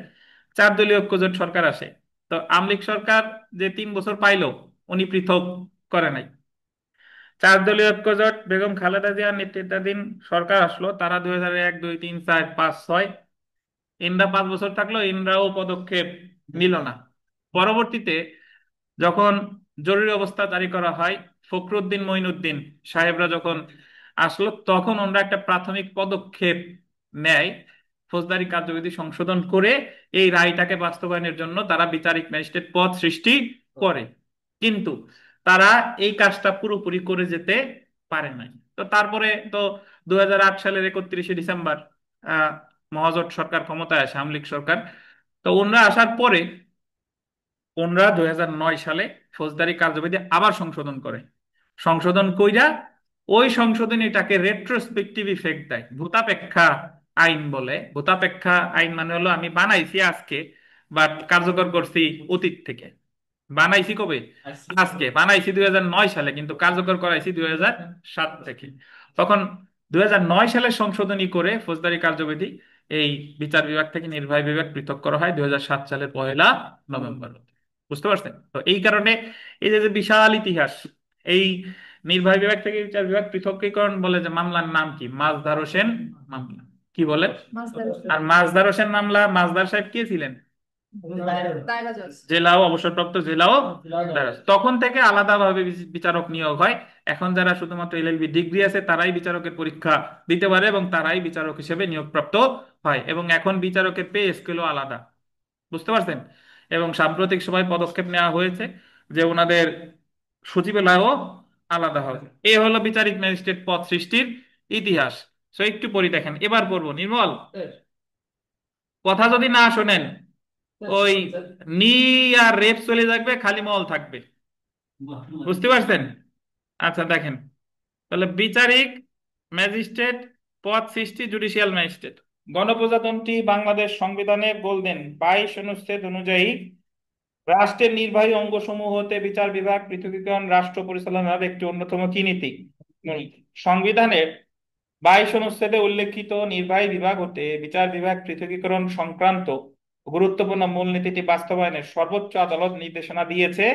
4 দলীয় ঐক্যজোট সরকার আসে। তো আওয়ামী লীগ সরকার যে 3 বছর পাইলো উনি পৃথক করে নাই। 4 দলীয় ঐক্যজোট বেগম খালেদা জিয়ার নেতৃত্বাধীন সরকার আসলো, তারা 2001, 2, 3, 4, 5, 6 ইনরা 5 বছর থাকলো, ইনরাও পদক্ষেপ নিল না। পরবর্তীতে যখন জরুরি অবস্থা জারি করা হয়, ফখরুদ্দিন মঈনুদ্দিন সাহেবরা যখন আসলো, তখন ওনারা একটা প্রাথমিক পদক্ষেপ নেয়, ফৌজদারি কার্যবিধি সংশোধন করে এই রায়টাকে বাস্তবায়নের জন্য তারা বিচারিক ম্যাজিস্ট্রেট পদ সৃষ্টি করে। কিন্তু তারা এই কাজটা পুরোপুরি করে যেতে পারে নাই। তো তারপরে তো 2008 সালের 31শে ডিসেম্বর আহ মহাজোট সরকার ক্ষমতায় আসে, আওয়ামী লীগ সরকার। তো ওনরা আসার পরে ওনরা 2009 সালে ফৌজদারি কার্যবিধি আবার সংশোধন করে। সংশোধন কইরা ওই সংশোধনীটাকে রেট্রোস্পেক্টিভ ইফেক্ট দেয়, ভূতাপেক্ষা আইন বলে। ভূতাপেক্ষা আইন মানে হলো আমি বানাইছি আজকে, বাট কার্যকর করছি অতীত থেকে। বানাইছি কবে? আজকে। বানাইছি 2009 সালে, কিন্তু কার্যকর করাইছি 2007 থেকে। তখন 2009 সালে সংশোধনী করে ফৌজদারি কার্যবিধি এই বিচার বিভাগ থেকে নির্বাহী বিভাগ পৃথক করা হয় 2007 সালের 1 নভেম্বর। বুঝতে পারছেন? তো এই কারণে এই যে যে বিশাল ইতিহাস, এই নির্বাহী বিভাগ থেকে বিচার বিভাগ পৃথকীকরণ বলে যে মামলার নাম কি? মাজদার হোসেন মামলা। কি বলে? আর মাজদার হোসেন মামলা, মাজদার সাহেব কে ছিলেন? জেলাও, অবসরপ্রাপ্ত জেলাও দারাজ। তখন থেকে আলাদাভাবে বিচারক নিয়োগ হয়। এখন যারা শুধুমাত্র এলএলবি ডিগ্রি আছে তারাই বিচারকের পরীক্ষা দিতে পারে এবং তারাই বিচারক হিসেবে নিয়োগপ্রাপ্ত হয়, এবং এখন বিচারকের পে স্কেলও আলাদা। বুঝতে পারছেন? এবং সাম্প্রতিক সময় পদক্ষেপ নেওয়া হয়েছে যে ওনাদের সচিবালয়ও আলাদা হবে। এ হলো বিচারিক ম্যাজিস্ট্রেট পদ সৃষ্টির ইতিহাস। তো একটু পড়ি দেখেন, এবার পড়বো। নির্মল, কথা যদি না শোনেন ওই নি আর রেপ চলে যাবে, খালি মল থাকবে। বুঝতে পারছেন? আচ্ছা দেখেন, তাহলে বিচারিক ম্যাজিস্ট্রেট পদ সৃষ্টি, জুডিশিয়াল ম্যাজিস্ট্রেট। গণপ্রজাতন্ত্রী বাংলাদেশ সংবিধানের বলতেন 22 অনুচ্ছেদ অনুযায়ী রাষ্ট্রের নির্বাহী অঙ্গসমূহ হতে বিচার বিভাগ পৃথকীকরণ রাষ্ট্র পরিচালনার একটি অন্যতম কি নীতি? সংবিধানের 22 অনুচ্ছেদে উল্লেখিত নির্বাহী বিভাগ হতে বিচার বিভাগ পৃথকীকরণ সংক্রান্ত গুরুত্বপূর্ণ মূলনীতিটি বাস্তবায়নের সর্বোচ্চ আদালত নির্দেশনা দিয়েছে।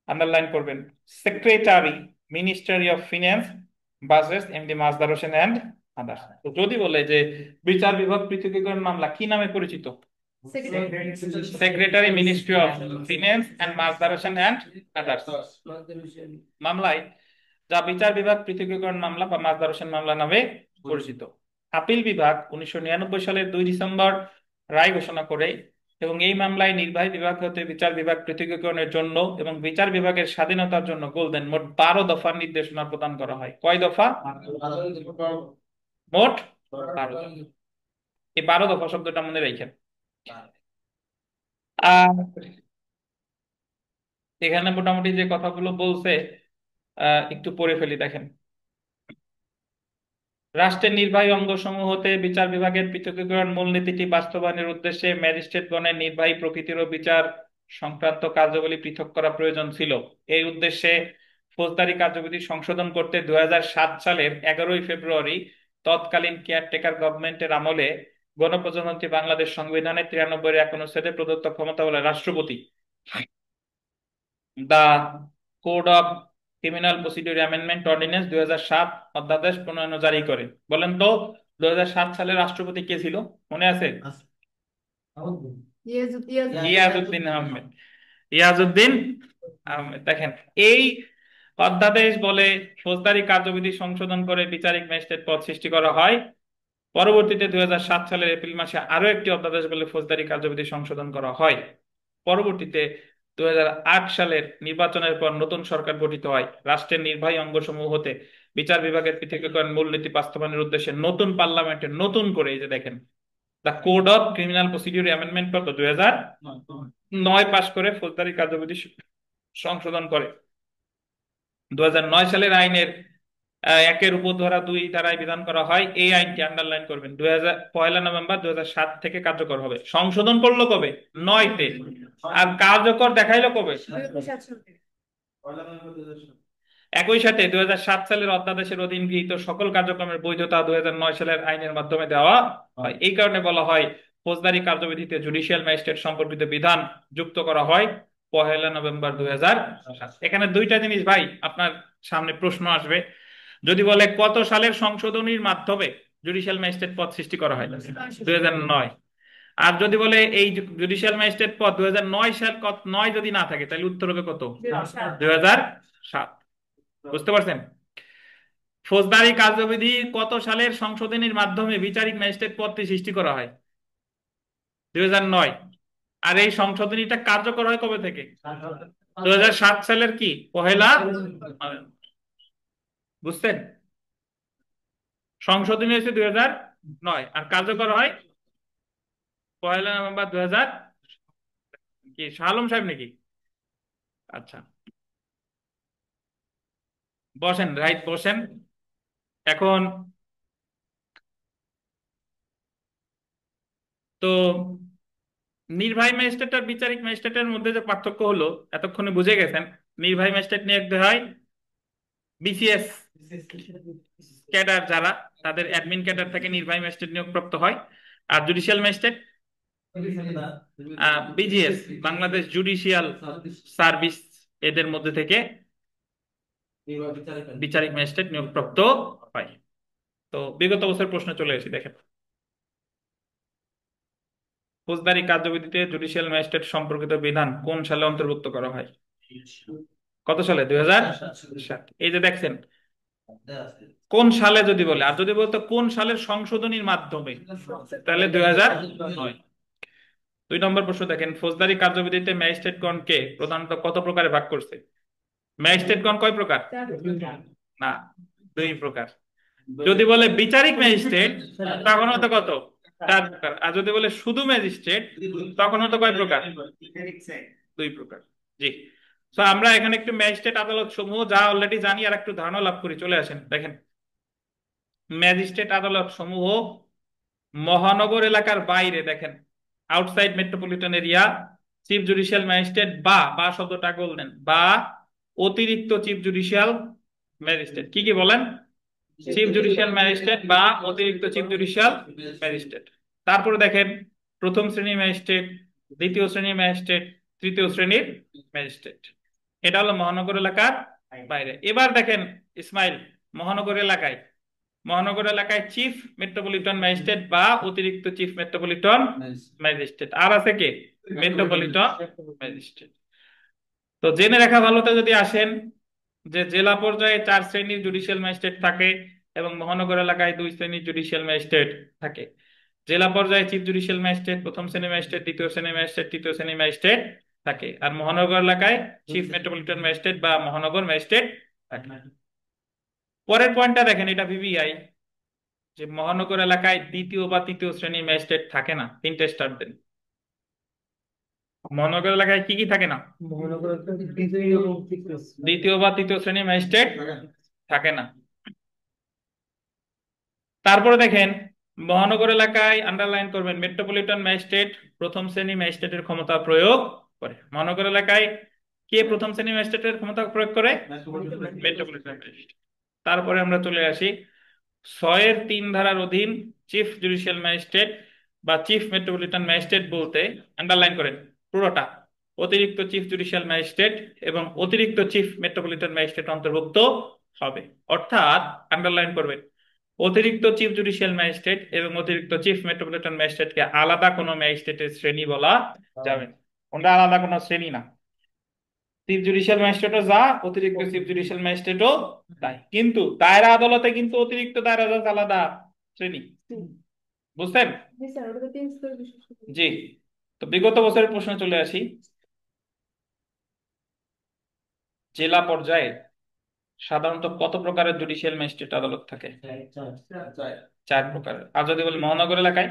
আন্ডারলাইন করবেন, secretary, ministry of finance, budget, MD Masdar Hossain and others. তো যদি বলে যে বিচার বিভাগ পৃথকীকরণ মামলা কি নামে পরিচিত? Secretary, ministry of finance and Masdar Hossain and others মামলায় যা বিচার বিভাগ পৃথকীকরণ মামলা বা মাজদার হোসেন মামলা নামে পরিচিত। আপিল বিভাগ 1999 সালের 2 ডিসেম্বর রায় ঘোষণা করে এবং এই মামলায় নির্বাহী বিভাগ হতে বিচার বিভাগ পৃথকীকরণের জন্য এবং বিচার বিভাগের স্বাধীনতার জন্য গোল্ডেন মোট 12 দফার নির্দেশনা প্রদান করা হয়। কয় দফা? মোট 12 দফা। এই 12 দফা শব্দটা মনে রাখেন। আর এখানে মোটামুটি যে কথাগুলো বলছে একটু পড়ে ফেলি দেখেন। রাষ্ট্রের নির্বাহী অঙ্গসমূহ হতে বিচার বিভাগের পৃথকীকরণ মূলনীতিটি বাস্তবায়নের উদ্দেশ্যে ম্যাজিস্ট্রেটগণের নির্বাহী প্রকৃতির ও বিচার সংক্রান্ত কার্যাবলী পৃথক করা প্রয়োজন ছিল। এই উদ্দেশ্যে ফৌজদারি কার্যবিধি সংশোধন করতে 2007 সালের 11 ফেব্রুয়ারি তৎকালীন কেয়ারটেকার গভর্নমেন্টের আমলে গণপ্রজাতন্ত্রী বাংলাদেশ সংবিধানের 93 অনুচ্ছেদে প্রদত্ত ক্ষমতা বলে রাষ্ট্রপতি the code of criminal procedure amendment ordinance 2007 অধ্যাদেশ প্রণয়ন জারি করে। বলেন তো 2007 সালে রাষ্ট্রপতি কে ছিল? মনে আছে? ইয়াজউদ্দিন আহমেদ। ইয়াজউদ্দিন আহমেদ। দেখেন, এই অধ্যাদেশ বলে ফৌজদারি কার্যবিধি সংশোধন করে বিচারিক ম্যাজিস্ট্রেট পদ সৃষ্টি করা হয়। পরবর্তীতে 2007 সালের এপ্রিল মাসে আরো একটি অধ্যাদেশ বলে ফৌজদারি কার্যবিধি সংশোধন করা হয়। পরবর্তীতে 2008 সালের নির্বাচনের পর নতুন সরকার গঠিত হয়। রাষ্ট্রের নির্বাহী অঙ্গসমূহ হতে বিচার বিভাগের পৃথকীকরণ মূলনীতি বাস্তবায়নের উদ্দেশ্যে নতুন পার্লামেন্টে নতুন করে এই যে দেখেন the code of criminal procedure amendment 2009 পাশ করে ফৌজদারি কার্যবিধি সংশোধন করে। 2009 সালের আইনের 1 উপধারা 2 ধারায় বিধান করা হয়। এই আইনটি আন্ডারলাইন করবেন, 1 নভেম্বর 2007 থেকে কার্যকর হবে। সংশোধন করলো কবে? 9-তে। আর কার্যকর দেখাইলো কবে? একই সাথে 2007 সালের অধ্যাদেশের অধীন গৃহীত সকল কার্যক্রমের বৈধতা 2009 সালের আইনের মাধ্যমে দেওয়া হয়। এই কারণে বলা হয় ফৌজদারি কার্যবিধিতে জুডিশিয়াল ম্যাজিস্ট্রেট সম্পর্কিত বিধান যুক্ত করা হয় 1 নভেম্বর 2007। এখানে দুইটা জিনিস ভাই আপনার সামনে প্রশ্ন আসবে। যদি বলে কত সালের সংশোধনীর মাধ্যমে জুডিশিয়াল ম্যাজিস্ট্রেট পদ সৃষ্টি করা হয়? 2009। আর যদি বলে এই জুডিশিয়াল ম্যাজিস্ট্রেট পদ 2009 সাল 9 যদি না থাকে তাহলে উত্তর হবে কত? 2007। বুঝতে পারছেন? ফৌজদারি কার্যবিধি কত সালের সংশোধনীর মাধ্যমে বিচারিক ম্যাজিস্ট্রেট পদটি সৃষ্টি করা হয়? 2009। আর এই সংশোধনীটা কার্যকর হয় কবে থেকে? 2007 সালের কি 1 বুঝছেন? সংশোধনী হয়েছে 2009 আর কার্যকর হয় 1 নভেম্বর 2000। কি শাহ আলম সাহেব নাকি? আচ্ছা, বসেন, রাইট, বসেন। এখন তো নির্বাহী ম্যাজিস্ট্রেট আর বিচারিক ম্যাজিস্ট্রেটের মধ্যে যে পার্থক্য হলো এতক্ষণে বুঝে গেছেন। নির্বাহী ম্যাজিস্ট্রেট নিয়োগ দেওয়া হয় বিসিএস ক্যাডার, যারা তাদের অ্যাডমিন ক্যাডার থেকে নির্বাহী ম্যাজিস্ট্রেট নিয়োগপ্রাপ্ত হয়। আর judicial magistrate BGS, Bangladesh judicial service, এদের মধ্যে থেকে বিচারিক ম্যাজিস্ট্রেট নিয়োগপ্রাপ্ত হয়। তো বিগত বছর প্রশ্ন চলে এসে দেখেন, ফৌজদারি কার্যবিধিতে জুডিশিয়াল ম্যাজিস্ট্রেট সম্পর্কিত বিধান কোন সালে অন্তর্ভুক্ত করা হয়? কত সালে? 2007। এই যে দেখছেন, কোন সালে যদি বলে, আর যদি বলতো কোন সালের সংশোধনীর মাধ্যমে, তাহলে 2009। 2 নম্বর প্রশ্ন দেখেন, ফৌজদারি কার্যবিধিতে ম্যাজিস্ট্রেটগণকে প্রধানত কত প্রকারে ভাগ করছে? ম্যাজিস্ট্রেটগণ কয় প্রকার? না, 2 প্রকার। যদি বলে বিচারিক ম্যাজিস্ট্রেট, তখন হতো কত? 4 প্রকার। আর যদি বলে শুধু ম্যাজিস্ট্রেট, তখন হতো কয় প্রকার? 2 প্রকার। জি। তো আমরা এখানে একটু ম্যাজিস্ট্রেট আদালত সমূহ যা অলরেডি জানি আর একটু ধারণা লাভ করি, চলে আসেন দেখেন। ম্যাজিস্ট্রেট আদালত সমূহ মহানগর এলাকার বাইরে, দেখেন, outside metropolitan area, chief judicial magistrate বা বা শব্দটা বললেন, বা অতিরিক্ত চিফ জুডিশিয়াল ম্যাজিস্ট্রেট, কি কি বলেন? চিফ জুডিশিয়াল ম্যাজিস্ট্রেট বা অতিরিক্ত চিফ জুডিশিয়াল ম্যাজিস্ট্রেট। তারপরে দেখেন, প্রথম শ্রেণীর ম্যাজিস্ট্রেট, দ্বিতীয় শ্রেণীর ম্যাজিস্ট্রেট, তৃতীয় শ্রেণীর ম্যাজিস্ট্রেট। এটা হলো মহানগর এলাকার বাইরে। এবার দেখেন ইসমাইল, মহানগর এলাকায়, মহানগর এলাকায় চিফ মেট্রোপলিটন ম্যাজিস্ট্রেট বা অতিরিক্ত চিফ মেট্রোপলিটন ম্যাজিস্ট্রেট, আর আছে কে? Metropolitan magistrate. তো জেনে রাখা ভালোতে যদি আসেন যে জেলা পর্যায়ে 4 শ্রেণীর জুডিশিয়াল ম্যাজিস্ট্রেট থাকে এবং মহানগর এলাকায় 2 শ্রেণীর জুডিশিয়াল ম্যাজিস্ট্রেট থাকে। জেলা পর্যায়ে চিফ জুডিশিয়াল ম্যাজিস্ট্রেট, প্রথম শ্রেণীর ম্যাজিস্ট্রেট, দ্বিতীয় শ্রেণীর ম্যাজিস্ট্রেট, তৃতীয় শ্রেণীর ম্যাজিস্ট্রেট থাকে। আর মহানগর এলাকায় চিফ মেট্রোপলিটন ম্যাজিস্ট্রেট বা মহানগর ম্যাজিস্ট্রেট থাকে। পরের পয়েন্টটা দেখেন, এটা ভিভিআই, যে মহানগর এলাকায় দ্বিতীয় বা তৃতীয় শ্রেণীর ম্যাজিস্ট্রেট থাকে না। 3টে স্টার দেন। মহানগর এলাকায় কি কি থাকে না? দ্বিতীয় বা তৃতীয় শ্রেণীর ম্যাজিস্ট্রেট থাকে না। তারপরে দেখেন, মহানগর এলাকায় আন্ডারলাইন করবেন, মেট্রোপলিটন ম্যাজিস্ট্রেট প্রথম শ্রেণী ম্যাজিস্ট্রেটের ক্ষমতা প্রয়োগ করে। মহানগর এলাকায় কে প্রথম শ্রেণী ম্যাজিস্ট্রেটের ক্ষমতা প্রয়োগ করে? Metropolitan magistrate. তারপরে আমরা চলে আসি 6-এর 3 ধারার অধীন চিফ জুডিশিয়াল ম্যাজিস্ট্রেট বা চিফ মেট্রোপলিটন ম্যাজিস্ট্রেট বলতে, আন্ডারলাইন করেন পুরোটা, অতিরিক্ত চিফ জুডিশিয়াল ম্যাজিস্ট্রেট এবং অতিরিক্ত চিফ মেট্রোপলিটন ম্যাজিস্ট্রেট অন্তর্ভুক্ত হবে। অর্থাৎ আন্ডারলাইন করবেন, অতিরিক্ত চিফ জুডিশিয়াল ম্যাজিস্ট্রেট এবং অতিরিক্ত চিফ মেট্রোপলিটন ম্যাজিস্ট্রেটকে আলাদা কোনো ম্যাজিস্ট্রেটের শ্রেণী বলা যাবে না। ওটা আলাদা কোনো শ্রেণী না। চিফ জুডিশিয়াল ম্যাজিস্ট্রেটও যা, অতিরিক্ত চিফ জুডিশিয়াল ম্যাজিস্ট্রেটও তাই। কিন্তু দায়রা আদালতে কিন্তু অতিরিক্ত দায়রা জজ আলাদা শ্রেণী, বুঝছেন? জি। তো বিগত বছরের প্রশ্ন চলে আসি, জেলা পর্যায়ে সাধারণত কত প্রকারের জুডিশিয়াল ম্যাজিস্ট্রেট আদালত থাকে? 4 প্রকার। আর যদি বলি মহানগর এলাকায়?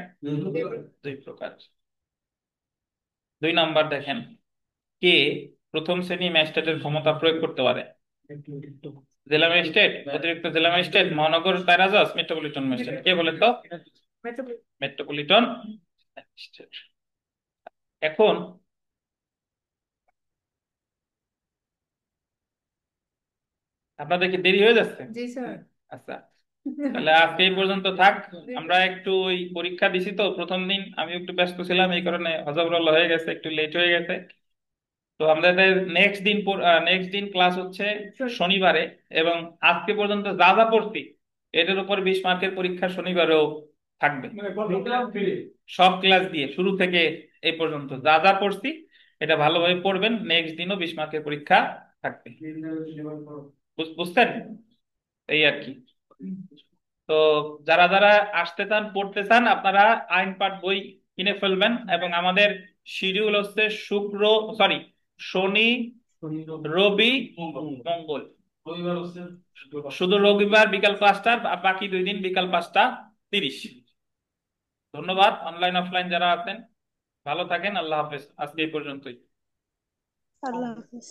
2 প্রকার। 2 নাম্বার দেখেন, কে প্রথম শ্রেণী ম্যাজিস্ট্রেটের ক্ষমতা প্রয়োগ করতে পারে? জেলা ম্যাজিস্ট্রেট, অতিরিক্ত জেলা ম্যাজিস্ট্রেট, মহানগর দায়রা জজ, মেট্রোপলিটন ম্যাজিস্ট্রেট। কে বলেন তো? Metropolitan magistrate. এখন আপনাদের কি দেরি হয়ে যাচ্ছে? জি স্যার। আচ্ছা, তাহলে আজকে এই পর্যন্ত থাক। আমরা একটু ওই পরীক্ষা দিছি তো প্রথম দিন, আমি একটু ব্যস্ত ছিলাম, এই কারণে হজবরল হয়ে গেছে, একটু লেট হয়ে গেছে। তো আমাদের নেক্সট দিন ক্লাস হচ্ছে শনিবারে, এবং আজকে পর্যন্ত যা যা পড়ছি এটার উপর 20 মার্কের পরীক্ষা শনিবারেও থাকবে। সব ক্লাস দিয়ে শুরু থেকে এই পর্যন্ত যা যা পড়ছি এটা ভালোভাবে পড়বেন, নেক্সট দিনও 20 মার্কের পরীক্ষা থাকবে। বুঝতেন? এই আর কি। তো যারা যারা আসতে চান, পড়তে চান, আপনারা আইন পাঠ বই কিনে ফেলবেন। এবং আমাদের শিডিউল হচ্ছে শনি, রবি, মঙ্গল। শুধু রবিবার বিকাল 5টা, আর বাকি 2 দিন বিকাল 5টা 30। ধন্যবাদ অনলাইন অফলাইন যারা আছেন, ভালো থাকেন। আল্লাহ হাফেজ। আজকে এই পর্যন্তই। আল্লাহ হাফেজ।